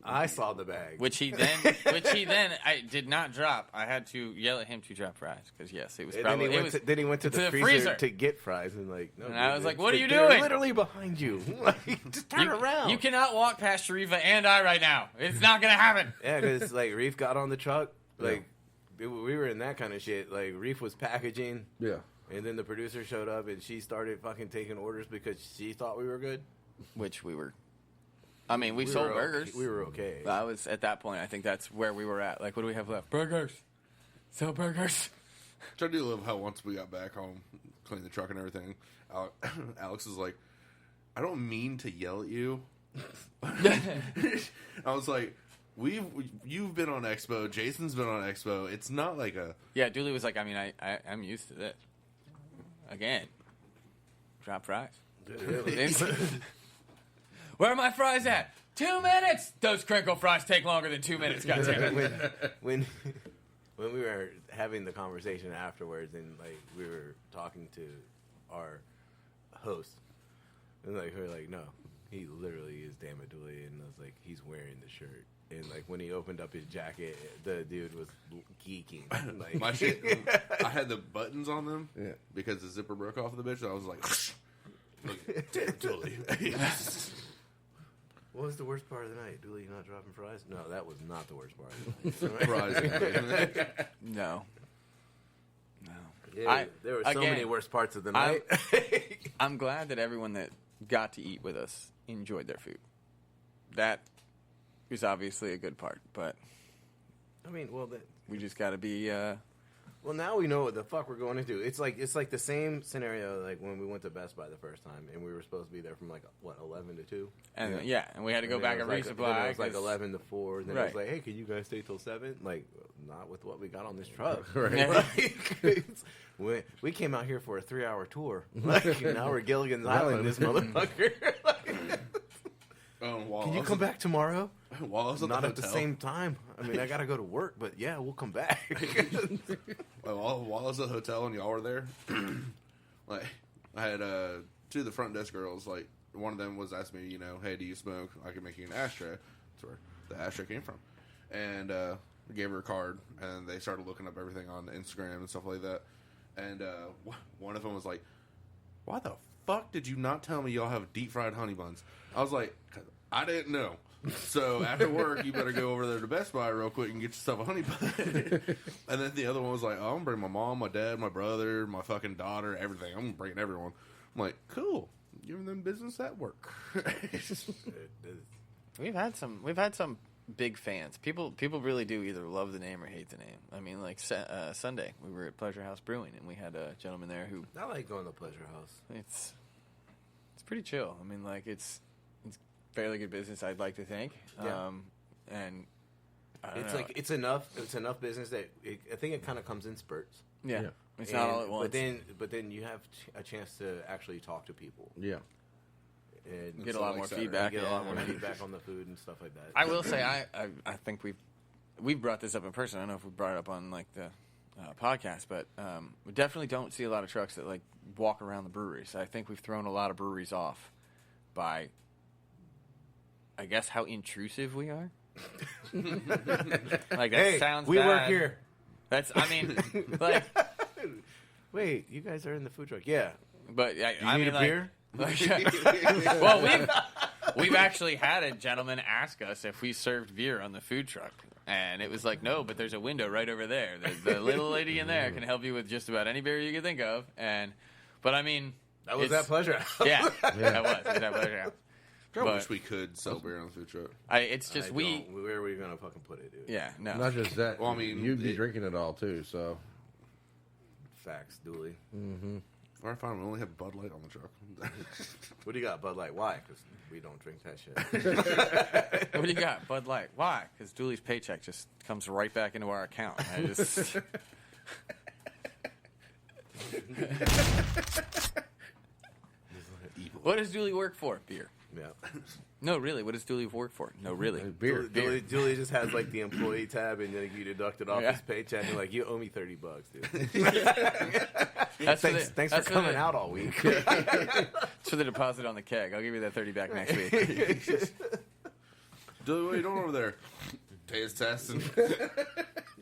I saw the bag. Which he then I did not drop. I had to yell at him to drop fries because yes, it was probably. Then he went to the freezer to get fries and like. No, and dude, I was like, "What are you they're doing?" Literally behind you. Like, just turn around. You cannot walk past Sharifa and I right now. It's not gonna happen. Yeah, because like Reef got on the truck. Like we were in that kind of shit. Like Reef was packaging. Yeah. And then the producer showed up and she started fucking taking orders because she thought we were good. Which we were. I mean, we sold burgers. We were okay. I was at that point. I think that's where we were at. Like, what do we have left? Burgers. Sell burgers. I do love how once we got back home, cleaned the truck and everything, Alex is like, I don't mean to yell at you. I was like, you've been on Expo. Jason's been on Expo. It's not like a... Yeah, Dooley was like, I mean, I'm used to this. Again. Drop fries. Where are my fries at? 2 minutes! Those crinkle fries take longer than 2 minutes, goddammit. When we were having the conversation afterwards and like we were talking to our host, and like we were like, no, he literally is damn it, Dooley, and I was like, he's wearing the shirt. And like when he opened up his jacket, the dude was geeking. Like, my shit, I had the buttons on them because the zipper broke off of the bitch. So I was like, look, damn, Dooley. What was the worst part of the night? Dooley not dropping fries? No, that was not the worst part of the night. Fries. No. Yeah, there were so many worse parts of the night. I'm glad that everyone that got to eat with us enjoyed their food. That is obviously a good part, but I mean, well, we just got to be. Well, now we know what the fuck we're going into. It's like the same scenario like when we went to Best Buy the first time, and we were supposed to be there from 11 to 2. And and we had to go back and resupply. It was like 11 to 4. And then it was like, hey, can you guys stay till 7? Like, not with what we got on this truck. Right. Like, we came out here for a 3-hour tour. Like, now we're Gilligan's Island, this motherfucker. Can you come back tomorrow? Not at the same time. I mean, I gotta go to work, but yeah, we'll come back. While I was at the hotel and y'all were there, like I had 2 of the front desk girls. Like one of them was asking me, hey, do you smoke? I can make you an ashtray. That's where the ashtray came from. And I gave her a card, and they started looking up everything on Instagram and stuff like that. And one of them was like, "Why the fuck did you not tell me y'all have deep fried honey buns?" I was like, "I didn't know." So after work, you better go over there to Best Buy real quick and get yourself a honey bun. And then the other one was like, "Oh, I'm gonna bring my mom, my dad, my brother, my fucking daughter, everything. I'm gonna bring everyone." I'm like, "Cool, giving them business at work." We've had some big fans. People really do either love the name or hate the name. I mean, like Sunday, we were at Pleasure House Brewing, and we had a gentleman there who I like going to Pleasure House. It's pretty chill. I mean, like it's fairly good business, I'd like to think. Yeah. And it's like it's enough business that I think it kind of comes in spurts. Yeah. It's not all at once. But then you have a chance to actually talk to people. Yeah. And get a lot more feedback. Get a lot more feedback on the food and stuff like that. I will say, I think we've brought this up in person. I don't know if we brought it up on like the podcast, but we definitely don't see a lot of trucks that like walk around the breweries. I think we've thrown a lot of breweries off by, I guess, how intrusive we are. Like that sounds. We bad. work here. I mean, like. Wait, you guys are in the food truck? Yeah, but I mean, need a beer? Well, we've actually had a gentleman ask us if we served beer on the food truck, and it was like, no, but there's a window right over there. The little lady in there can help you with just about any beer you can think of. But I mean, that was that Pleasure House. Yeah, that was that Pleasure House. I wish we could sell beer on the food truck. It's just where are we gonna fucking put it, dude? Yeah, no. Not just that. Well, I mean, you'd be drinking it all too. So, facts, Dooley. Mm-hmm. All right, fine. We only have Bud Light on the truck. What do you got, Bud Light? Why? Because we don't drink that shit. What do you got, Bud Light? Why? Because Dooley's paycheck just comes right back into our account. What does Dooley work for? Beer. Yeah. No, really. What does Dooley work for? No, really. Beer. Dooley just has like the employee tab, and then you deduct it off his paycheck, and like, you owe me $30, dude. Thanks for coming out all week. It's for the deposit on the keg. I'll give you that 30 back next week. Dooley, what are you doing over there? Taste testing.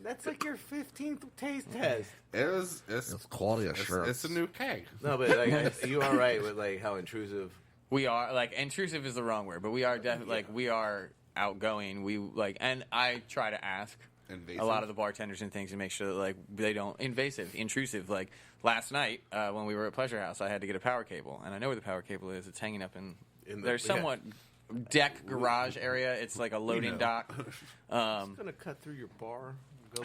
That's like your 15th taste test. It's quality assurance. It's a new keg. No, but like, you are right with like how intrusive. We are, like, intrusive is the wrong word, but we are definitely, like, we are outgoing. We, like, and I try to ask a lot of the bartenders and things to make sure that, like, they don't, intrusive. Like, last night, when we were at Pleasure House, I had to get a power cable, and I know where the power cable is. It's hanging up there's somewhat deck garage area. It's like a loading dock. It's gonna cut through your bar.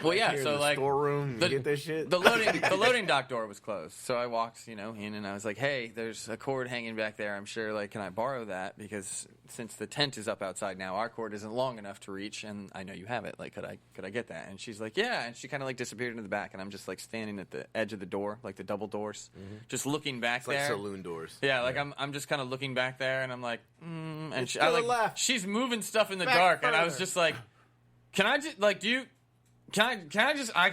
Well, yeah, so the like storeroom, get this shit. The loading dock door was closed, so I walked, in, and I was like, "Hey, there's a cord hanging back there. I'm sure, like, can I borrow that? Because since the tent is up outside now, our cord isn't long enough to reach, and I know you have it. Like, could I get that?" And she's like, "Yeah," and she kind of like disappeared into the back, and I'm just like standing at the edge of the door, like the double doors, just looking back it's there. Like saloon doors. Yeah, like I'm just kind of looking back there, and I'm like, and left. she's moving stuff in the dark, further. And I was just like, "Can I just like do you?" Can I just I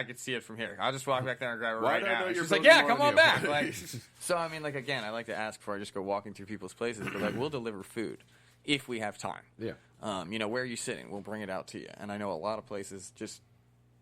could see it from here. I'll just walk back there and grab it right now. She's like, yeah, come on back. Like, so I mean, like, again, I like to ask before I just go walking through people's places, but like, we'll deliver food if we have time. Yeah. Where are you sitting? We'll bring it out to you. And I know a lot of places just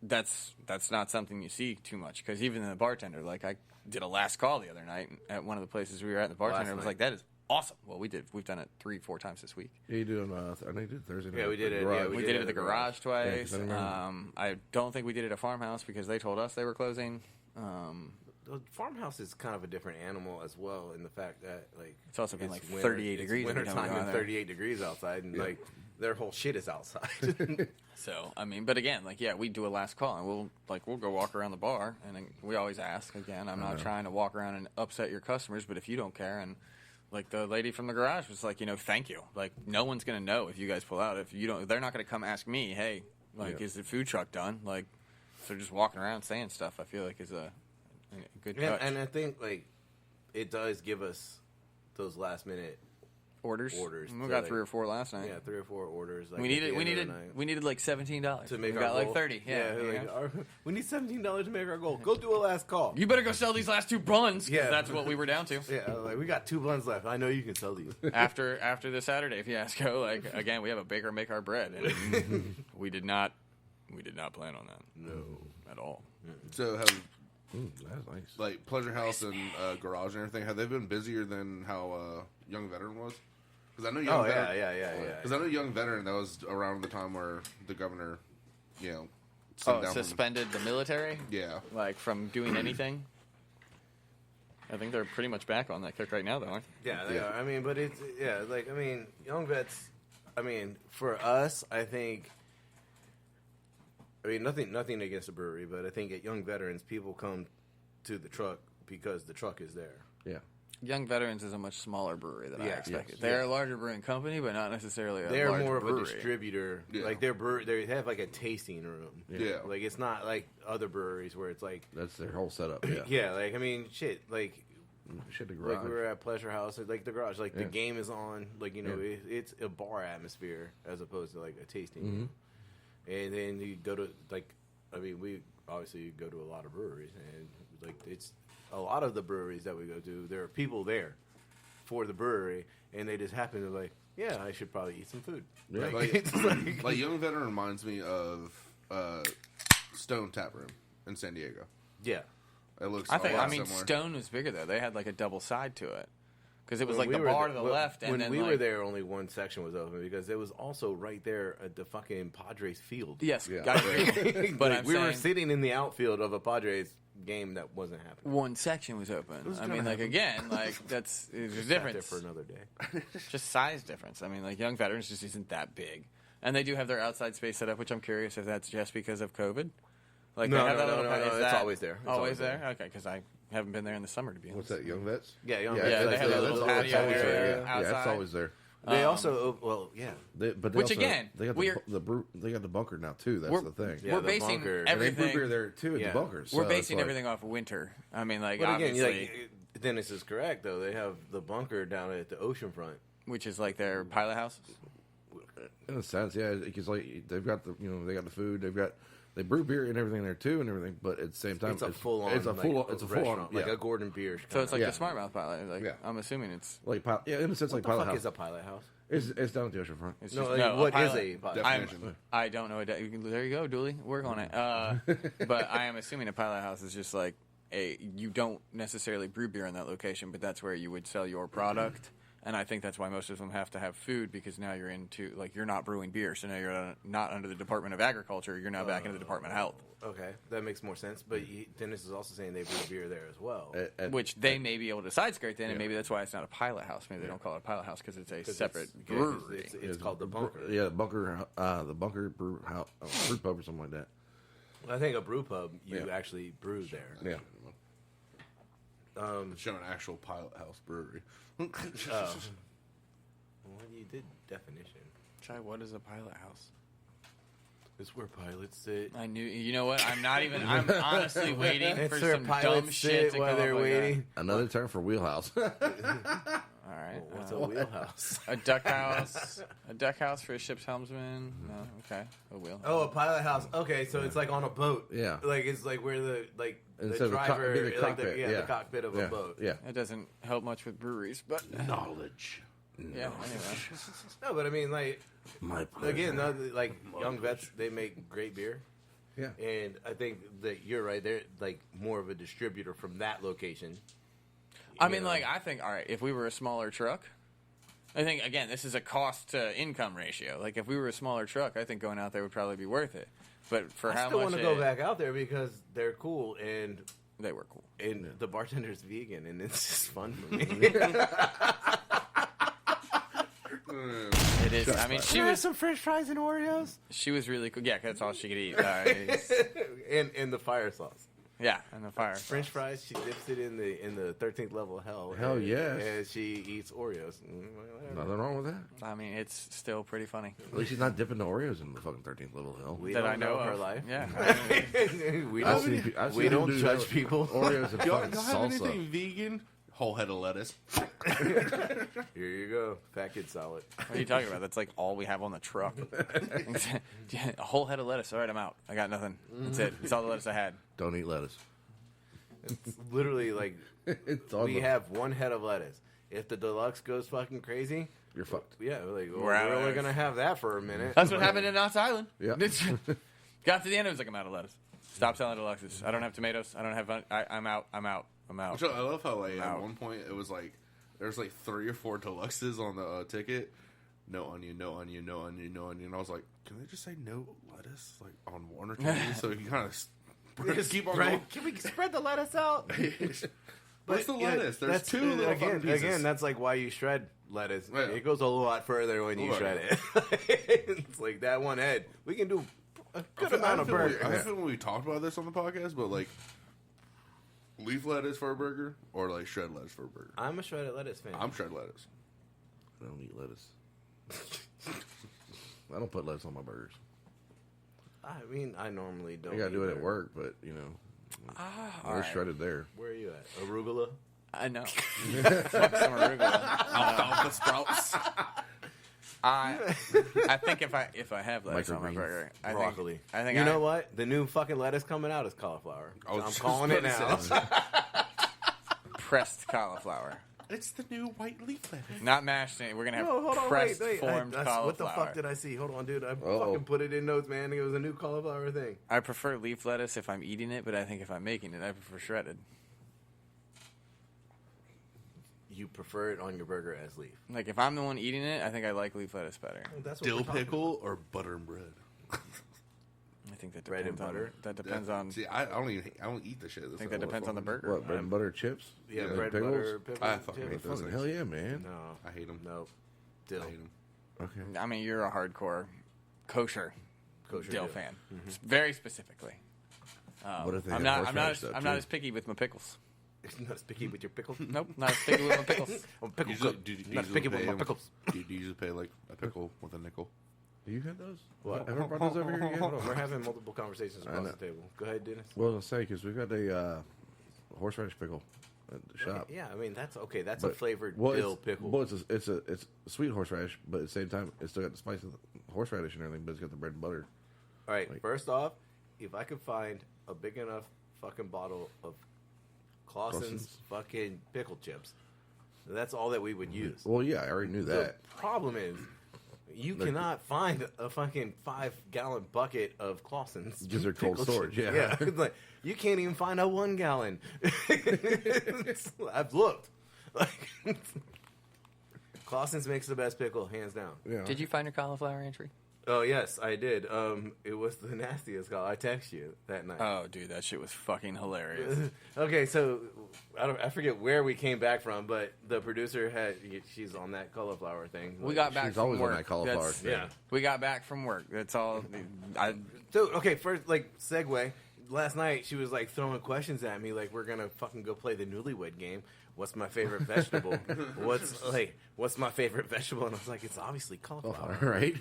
that's not something you see too much, because even the bartender, like, I did a last call the other night at one of the places we were at. The bartender was like, "That is awesome." Well, we've done it 3-4 times this week. Yeah, you did on I think you did Thursday night. Yeah, we did it. Garage. Yeah, we did it at the garage twice. Yeah, I don't think we did it at Farmhouse because they told us they were closing. The farmhouse is kind of a different animal as well, in the fact that, like, it's also been like 38 degrees. Winter time and 38 degrees outside, and like their whole shit is outside. So, I mean, but again, like, yeah, we do a last call, and we'll go walk around the bar, and then we always ask, again, I'm not trying to walk around and upset your customers, but if you don't care, and, like, the lady from the garage was like, thank you. Like, no one's going to know if you guys pull out. If you don't, they're not going to come ask me, hey, like, is the food truck done? Like, so just walking around saying stuff, I feel like is a good touch. And I think, like, it does give us those last-minute orders. We got like, 3 or 4 last night. Yeah, 3 or 4 orders. Like, we needed like $17 to make we our got goal. like 30. Yeah, we need $17 to make our goal. Go do a last call. You better go sell these last 2 buns. Yeah, that's what we were down to. Yeah, like we got 2 buns left. I know you can sell these after the Saturday fiasco. Like again, we have a baker make our bread, and we did not plan on that. No, at all. So have that's nice. like Pleasure House and Garage and everything, have they been busier than how Young Veteran was? Because I know Young Veteran. Yeah. Because I know Young Veteran, that was around the time where the governor, suspended the military. Yeah, like from doing anything. I think they're pretty much back on that kick right now, though. Yeah, they are. I mean, but it's Young Vets. I mean, for us, I think. I mean, nothing against the brewery, but I think at Young Veterans, people come to the truck because the truck is there. Yeah. Young Veterans is a much smaller brewery than I expected. Yes. They're a larger brewing company, but not necessarily a They're large more brewery. of a distributor. Yeah. Like they have like a tasting room. Yeah. Like it's not like other breweries where it's like That's their whole setup. Yeah. yeah. Like I mean, shit. Like Shit, the garage. like we were at Pleasure House, like the garage. Like the Yeah. game is on. Like it's a bar atmosphere as opposed to like a tasting room. And then you go to like, I mean, we obviously go to a lot of breweries, and like it's a lot of the breweries that we go to. There are people there for the brewery, and they just happen to like, yeah, I should probably eat some food. Yeah. like Young Veteran reminds me of Stone Tap Room in San Diego. Yeah. It looks. I mean, similar. Stone was bigger though. They had like a double side to it because it was When like we the were bar there- to the left, and when then we like, were there, only one section was open because it was also right there at the fucking Padres field. Yes, Yeah. got it. But Like, we were sitting in the outfield of a Padres game that wasn't happening. one section was open. was I gonna mean, like happen. again, like there's a Sat there difference. for another day. Just size difference. I mean, like Young Veterans just isn't that big, and they do have their outside space set up, which I'm curious if that's just because of COVID. Like No, they have no, that no, little no, is no, it's that always there. It's always always there. there. Okay, because I haven't been there in the summer to be honest. What's that, Young Vets? Yeah, Young Yeah, Vets. they have a little that's patio always area there. Yeah, outside. it's always there. They also, well, yeah. But Which also, again, they got they got the bunker now too. That's We're- the thing. Yeah, we're the basing bunker. And they brew everything. beer there too at Yeah. the bunkers. We're so basing it's like- everything off of winter. I mean, like But again, obviously, like, Dennis is correct though. They have the bunker down at the ocean front. which is like their pilot houses. In a sense, yeah, because like they've got the they got the food, they brew beer and everything there too and everything. But at the same time, It's a full on. it's a full restaurant, on, like a Gordon Biersch. So it's like Yeah. the Smart Mouth pilot. Like Yeah. I'm assuming it's like in a sense what like the pilot fuck house. is a pilot house? It's down at the ocean front. it's No, just, like, no, what is pilot. a pilot? Definition. I don't know. There you go, Dooley. Work on it. But I am assuming a pilot house is just like you don't necessarily brew beer in that location, but that's where you would sell your product. And I think that's why most of them have to have food because now you're into like you're not brewing beer, so now you're not under the Department of Agriculture. You're now back into the Department of Health, Okay, that makes more sense. But Dennis is also saying they brew beer there as well. which they may be able to side skirt then, and Yeah. maybe that's why it's not a pilot house. Maybe they don't call it a pilot house because it's a 'Cause separate it's- brewery. It's called the bunker. Yeah, the bunker brew house, brew pub or something like that. I think a brew pub you Yeah. actually brew there. Yeah. Show an actual Pilot House brewery. Oh. Well, you did definition. Chai, what is a pilot house? It's where pilots sit. I knew. You know what? I'm not even. I'm honestly waiting It's for where some dumb pilots shit sit to while come they're up like that. waiting. Another term for wheelhouse. All right. What's a wheelhouse? A duck house. A duck house for a ship's helmsman. No, okay. A wheel. Oh, a pilot house. Okay, so it's like on a boat. Yeah. Like it's like where the Instead the of the driver, the cockpit, the cockpit of yeah. a boat. Yeah. That doesn't help much with breweries, but Knowledge. yeah. Anyway, No, but I mean, like My again, like Young Vets, they make great beer, Yeah. and I think that you're right. They're like more of a distributor from that location. I You mean, know? like I think. All right, if we were a smaller truck, I think again this is a cost to income ratio. Like if we were a smaller truck, I think going out there would probably be worth it. But for I how still much want to go back out there because they're cool and they were cool. the bartender's vegan and it's just fun for me. It is. I mean, she Can I have was some French fries and Oreos. she was really cool. Yeah, 'cause that's all she could eat. And the fire sauce. Yeah, and the fire. French fries, she dips it in the 13th level of hell. Hell yes. And she eats Oreos. Nothing wrong with that. I mean, it's still pretty funny. At least she's not dipping the Oreos in the fucking 13th level of hell. We that don't I know her of. life. Yeah. we I've don't, seen- I've we seen don't them do judge that. people. Oreos and Y'all fucking have salsa. anything vegan? Whole head of lettuce. Here you go. Fat kid salad. What are you talking about? That's like all we have on the truck. A whole head of lettuce. All right, I'm out. I got nothing. That's it. That's all the lettuce I had. Don't eat lettuce. It's literally like It's on we the- have one head of lettuce. If the deluxe goes fucking crazy, You're fucked. yeah, we're like, We're out we're of only lettuce. gonna have that for a minute. That's what happened in Knott's Island. Yeah. Got to the end, it was like, I'm out of lettuce. Stop selling deluxes. I don't have tomatoes. I don't have. I'm out. I'm out. I'm out. So I love how like at Wow. one point it was like there's like 3 or 4 deluxes on the ticket. No onion, no onion, no onion, no onion. I was like, can they just say no lettuce like on one or two? So you kind of keep on going. Can we spread the lettuce out? Where's the yeah, lettuce? There's that's- 2 little fucking pieces. Again, that's like why you shred lettuce. Yeah. It goes a lot further when you Right. shred it. It's like that one head. We can do a good amount of burger. I feel when we talked about this on the podcast, but like leaf lettuce for a burger or like shred lettuce for a burger. I'm a shredded lettuce fan. I'm shred lettuce. I don't eat lettuce. I don't put lettuce on my burgers. I mean, I normally don't. I gotta do it either. at work, but you know, all we're right. shredded there. Where are you at? Arugula? I know. Fuck some arugula. Alfalfa sprouts. I think if I have lettuce on my Microgreens. burger, Broccoli. I think you know what? The new fucking lettuce coming out is cauliflower. I was I'm just calling it about to now. say. pressed cauliflower, It's the new white leaf lettuce. not mashed. We're gonna have No, hold on, pressed wait. formed cauliflower. What the fuck did I see? Hold on, dude. I Uh-oh. fucking put it in notes, man. It was a new cauliflower thing. I prefer leaf lettuce if I'm eating it, but I think if I'm making it, I prefer shredded. You prefer it on your burger as leaf. Like if I'm the one eating it, I think I like leaf lettuce better. That's what Dill we're talking pickle or butter and bread. I think that Bread and depends on butter? that depends on. See, I don't eat the shit. I think that depends on the burger. What, bread and butter chips? about. Yeah, Like bread, pickles? butter, pickles. I fucking chips. hate those Fucking things. hell yeah, man. No, I hate them. no. I Dill. hate them. Okay. I mean, you're a hardcore kosher Kosher dill dill. fan, very specifically. What if they I'm have not. I'm not. horseradish As, stuff, I'm not too? as picky with my pickles. Not as picky with your pickles. Nope, not as picky with my pickles. I'm pickle Usually- cook. do you Not usually picky with pay my 'em- pickles. Do you usually pay like a pickle with a nickel? Do you have those? What? Ever brought those over here Hold yet? on, we're having multiple conversations I across know. the table. Go ahead, Dennis. Well, I was gonna say because we've got a horseradish pickle at the shop. Yeah, I mean that's okay. That's a But- flavored well, dill it's, pickle. Well, it's a sweet horseradish, but at the same time, it's still got the spice of the horseradish and everything, but it's got the bread and butter. All right, like- first off, if I could find a big enough fucking bottle of Clausen's fucking pickle chips, that's all that we would use. Well, yeah, I already knew that. The problem is, you They're- cannot find a fucking 5-gallon bucket of Clausen's. Because they're cold pickle storage, chips. yeah. It's like, you can't even find a 1 gallon. I've looked. Like, Clausen's makes the best pickle, hands down. Yeah. Did you find your cauliflower entry? Oh yes, I did. It was the nastiest call. I texted you that night. Oh, dude, that shit was fucking hilarious. Okay, so I forget where we came back from, but the producer she's on that cauliflower thing. We got back She's from always on work. that cauliflower That's- thing. Yeah. We got back from work. That's all. I So okay, first segue. Last night she was like throwing questions at me like we're gonna fucking go play the Newlywed Game. What's my favorite vegetable? What's my favorite vegetable? And I was like, it's obviously cauliflower. All right.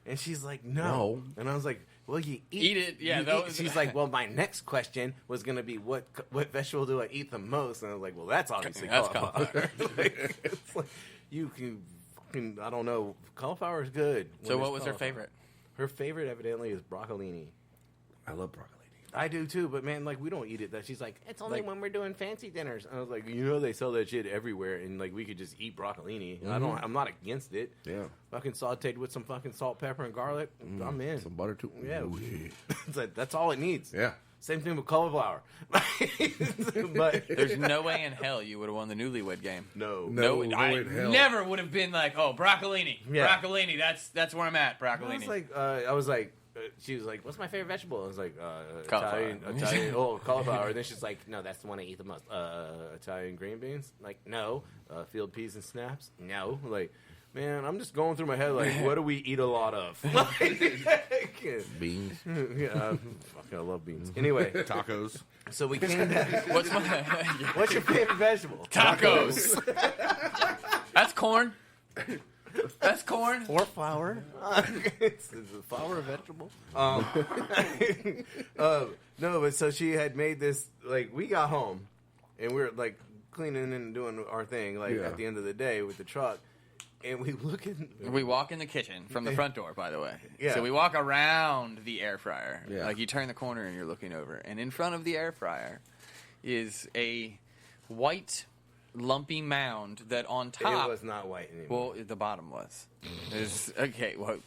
And she's like, no. No. And I was like, well, you Eat it. Yeah, you that eat. was- She's like, well, my next question was going to be what vegetable do I eat the most? And I was like, well, that's obviously That's cauliflower. It's like, you can fucking, I don't know. Cauliflower is good. So when what it's was her cauliflower. favorite? Her favorite evidently is broccolini. I love broccoli. I do too, but man, like we don't eat it. That she's like, it's only Like- when we're doing fancy dinners. And I was like, you know, they sell that shit everywhere, and like we could just eat broccolini. I'm not against it. Yeah. Fucking sauteed with some fucking salt, pepper, and garlic. I'm in. Some butter too. Yeah. Ooh, yeah. It's like, that's all it needs. Yeah. Same thing with cauliflower. But There's no way in hell you would have won the Newlywed Game. no. No. I in hell. never would have been like, oh, broccolini. Yeah. Broccolini. That's where I'm at. Broccolini. I was like, she was like, "What's my favorite vegetable?" I was like, Cauliflower. Italian, oh, cauliflower. And then she's like, "No, that's the one I eat the most." Italian green beans? Like, no. Field peas and snaps? No. Like, Man, I'm just going through my head like, what do we eat a lot of? Beans. Yeah, fucking I love beans. Anyway, Tacos. so we came back. What's your favorite vegetable? Tacos. That's corn. That's corn. Or flour. Is the flour a vegetable? No, but so she had made this, like, we got home, and we were, like, cleaning and doing our thing, like, at the end of the day with the truck, and we We walk in the kitchen from the front door, by the way. Yeah. So we walk around the air fryer. Yeah. Like, you turn the corner and you're looking over, and in front of the air fryer is a white lumpy mound that on top... It was not white anymore. Well, the bottom was. Okay, well,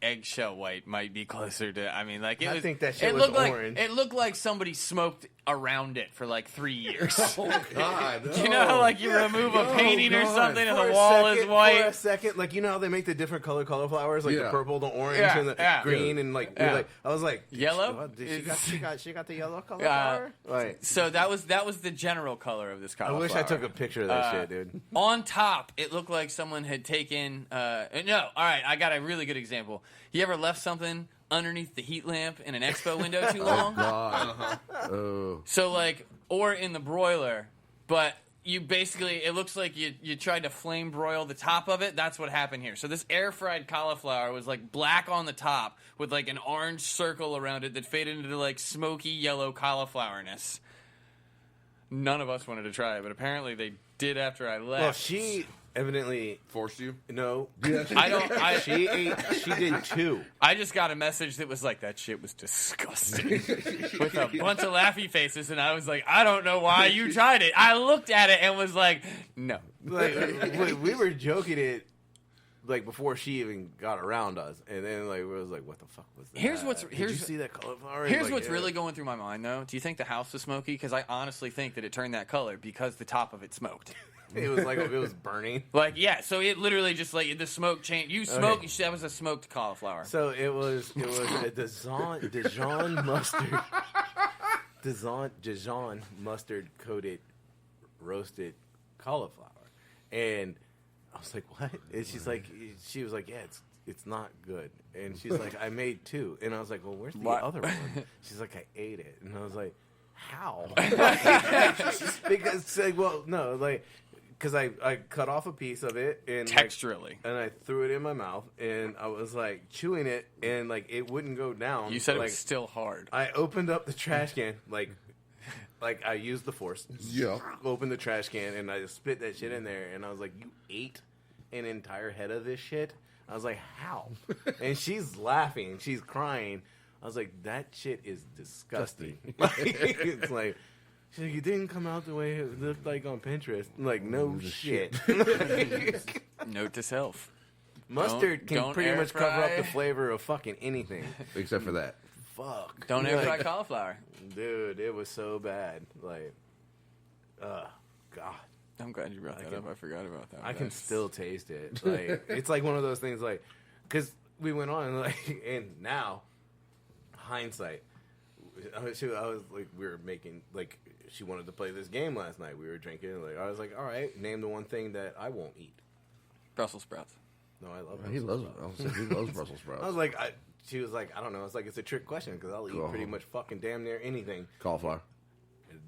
eggshell white might be closer to. I mean, like it I was. think that shit it was looked like orange. it looked like somebody smoked around it for like 3 years. Oh God! You know how like you remove a painting or God. something and For the a wall second- is white. For a second, like, you know how they make the different color cauliflowers, like the Yeah. purple, the orange, Yeah, and the yeah. green, and like, Yeah. like I was like, Yellow? She got the yellow cauliflower. Like, So that was the general color of this I cauliflower. wish I took a picture of that shit, dude. On top, it looked like someone had taken. No, all right, I got a really good example. You ever left something underneath the heat lamp in an expo window too long? God. Oh. So like, or in the broiler, but you basically, it looks like you tried to flame broil the top of it. That's what happened here. So this air fried cauliflower was like black on the top with like an orange circle around it that faded into like smoky yellow cauliflowarness. None of us wanted to try it, but apparently they did after I left. Well, she evidently Forced you? no. She did too. I just got a message that was like, that shit was disgusting. With a bunch of laughy faces, and I was like, I don't know why you tried it. I looked at it and was like, no. Like we were joking it like before she even got around us, and then like we was like, what the fuck was that? Did you see that cauliflower? Here's Like, what's yeah. really going through my mind, though. Do you think the house was smoky? Because I honestly think that it turned that color because the top of it smoked. It was like it was burning. Like, yeah, so it literally just like the smoke changed. You smoke, that was a smoked cauliflower. So it was a Dijon mustard, Dijon mustard coated roasted cauliflower, and I was like, what? And she was like, yeah, it's not good. And she's like, I made 2, and I was like, well, where's the other one? She's like, I ate it, and I was like, how? Because like, well, no, like. Because I cut off a piece of it and Texturally. and I threw it in my mouth, and I was like chewing it, and like it wouldn't go down. You said like, it was still hard. I opened up the trash can, like I used the force. Yeah. Opened the trash can, and I just spit that shit in there, and I was like, "You ate an entire head of this shit?" I was like, "How?" And she's laughing, she's crying. I was like, "That shit is disgusting." It's like. She's like, it didn't come out the way it looked like on Pinterest. I'm like, no shit. Note to self. Mustard can don't pretty air much cover up fry. the flavor of fucking anything. Except for that. Fuck. Don't air fry Like, cauliflower. dude, it was so bad. Like, God. I'm glad you brought that up. I forgot about that. I can still taste it. Like, it's like one of those things, like, because we went on, like, and now, hindsight, I was like, we were making, like, she wanted to play this game last night. We were drinking, like, I was like, all right, name the one thing that I won't eat. Brussels sprouts. No, I love He Brussels loves. sprouts. He loves Brussels sprouts. I was like, she was like, I don't know. It's like, it's a trick question because I'll eat pretty much fucking damn near anything. Cauliflower.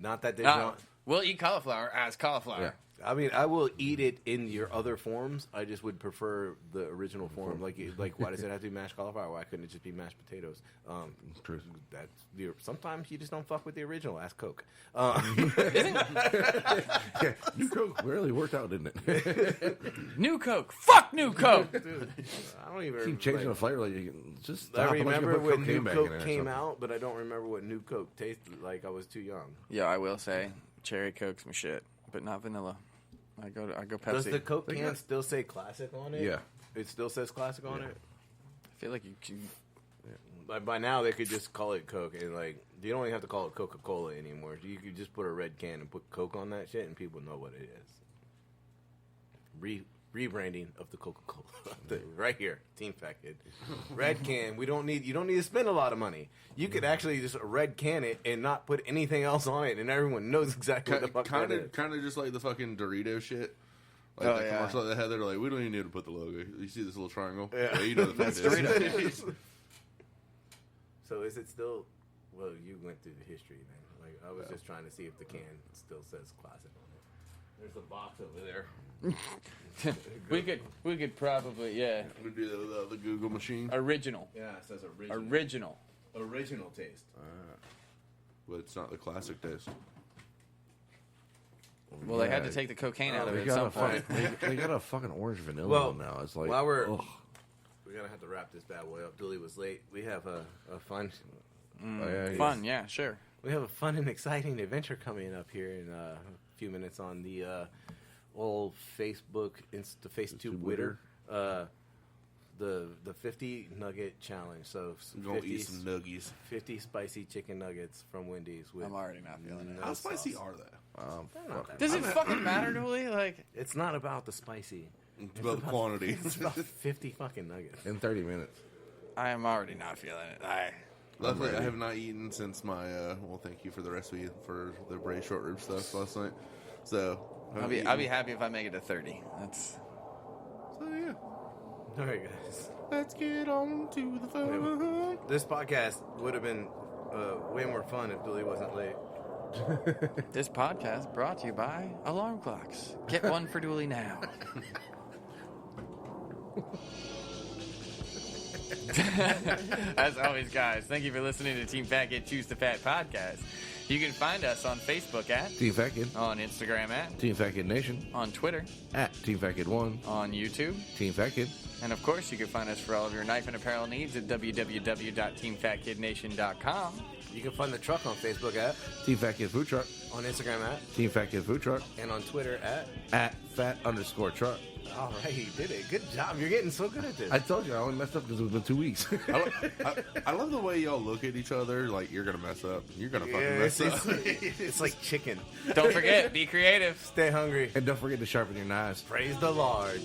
Not that Dijon. We'll eat cauliflower as cauliflower. Yeah. I mean, I will eat it in your other forms. I just would prefer the original form. Like, why does it have to be mashed cauliflower? Why couldn't it just be mashed potatoes? True. Sometimes you just don't fuck with the original. Ask Coke. Yeah, New Coke really worked out, didn't it? New Coke. Fuck New Coke. Dude, I don't even Keep changing the flavor. Like you can just. I stop unless you remember put when cocaine New back Coke in there, came so. out, but I don't remember what New Coke tasted like. I was too young. Yeah, I will say cherry Coke's my shit, but not vanilla. I go Pepsi. Does the Coke can still say classic on it? Yeah. It still says classic on it? I feel like you can. Like by now, they could just call it Coke, and like you don't even have to call it Coca-Cola anymore. You could just put a red can and put Coke on that shit, and people know what it is. Rebranding of the Coca-Cola, right here, Team Fat Kid. Red can. You don't need to spend a lot of money. You could actually just red can it and not put anything else on it, and everyone knows exactly what the fuck that is. Kind of just like the fucking Dorito shit. Like Oh, that yeah. commercial that they had, they're like, we don't even need to put the logo. You see this little triangle? Yeah. You know the That's fuck it is. Doritos. So is it still? Well, you went through the history then. Like I was just trying to see if the can still says classic on it. There's a box over there. we could probably We do the Google machine. original. Yeah, it says original. Original. Original taste. But it's not the classic taste. Well, they had to take the cocaine out of it They at some got, point. they got a fucking orange vanilla Well, one now. It's like, while we're ugh. gonna have to wrap this bad boy up. Dooley was late. We have a fun. Fun, yeah, sure. We have a fun and exciting adventure coming up here in a few minutes on the old Facebook, the FaceTube Twitter, the 50 nugget challenge. So We're going to eat some nuggies. 50 spicy chicken nuggets from Wendy's. With I'm already not feeling it. How sauce. spicy are they? They're not that Does bad. it fucking matter, Dooley? Like, It's not about the spicy. It's about the quantity. It's about 50 fucking nuggets. in 30 minutes. I am already not feeling it. Luckily, I have not eaten since my, well, thank you for the recipe for the braised short rib stuff last night. So, I'll be happy if I make it to 30. That's. So, yeah. All right, guys. Let's get on to the phone. This podcast would have been way more fun if Dooley wasn't late. This podcast brought to you by alarm clocks. Get one for Dooley now. As always, guys, thank you for listening to Team Fat Kid Choose the Fat podcast. You can find us on Facebook at Team Fat Kid. on Instagram at Team Fat Kid Nation. on Twitter, At Team Fat Kid 1. on YouTube, Team Fat Kid. and of course, you can find us for all of your knife and apparel needs at www.teamfatkidnation.com. You can find the truck on Facebook at, Team Fat Kid Food Truck. on Instagram at, Team Fat Kid Food Truck. and on Twitter at. At Fat_Truck. All right, you did it. Good job. You're getting so good at this. I told you I only messed up because it was been 2 weeks. I love the way y'all look at each other like you're going to mess up. You're going to fucking mess up. It's like chicken. Don't forget, be creative. Stay hungry. And don't forget to sharpen your knives. Praise the Lord.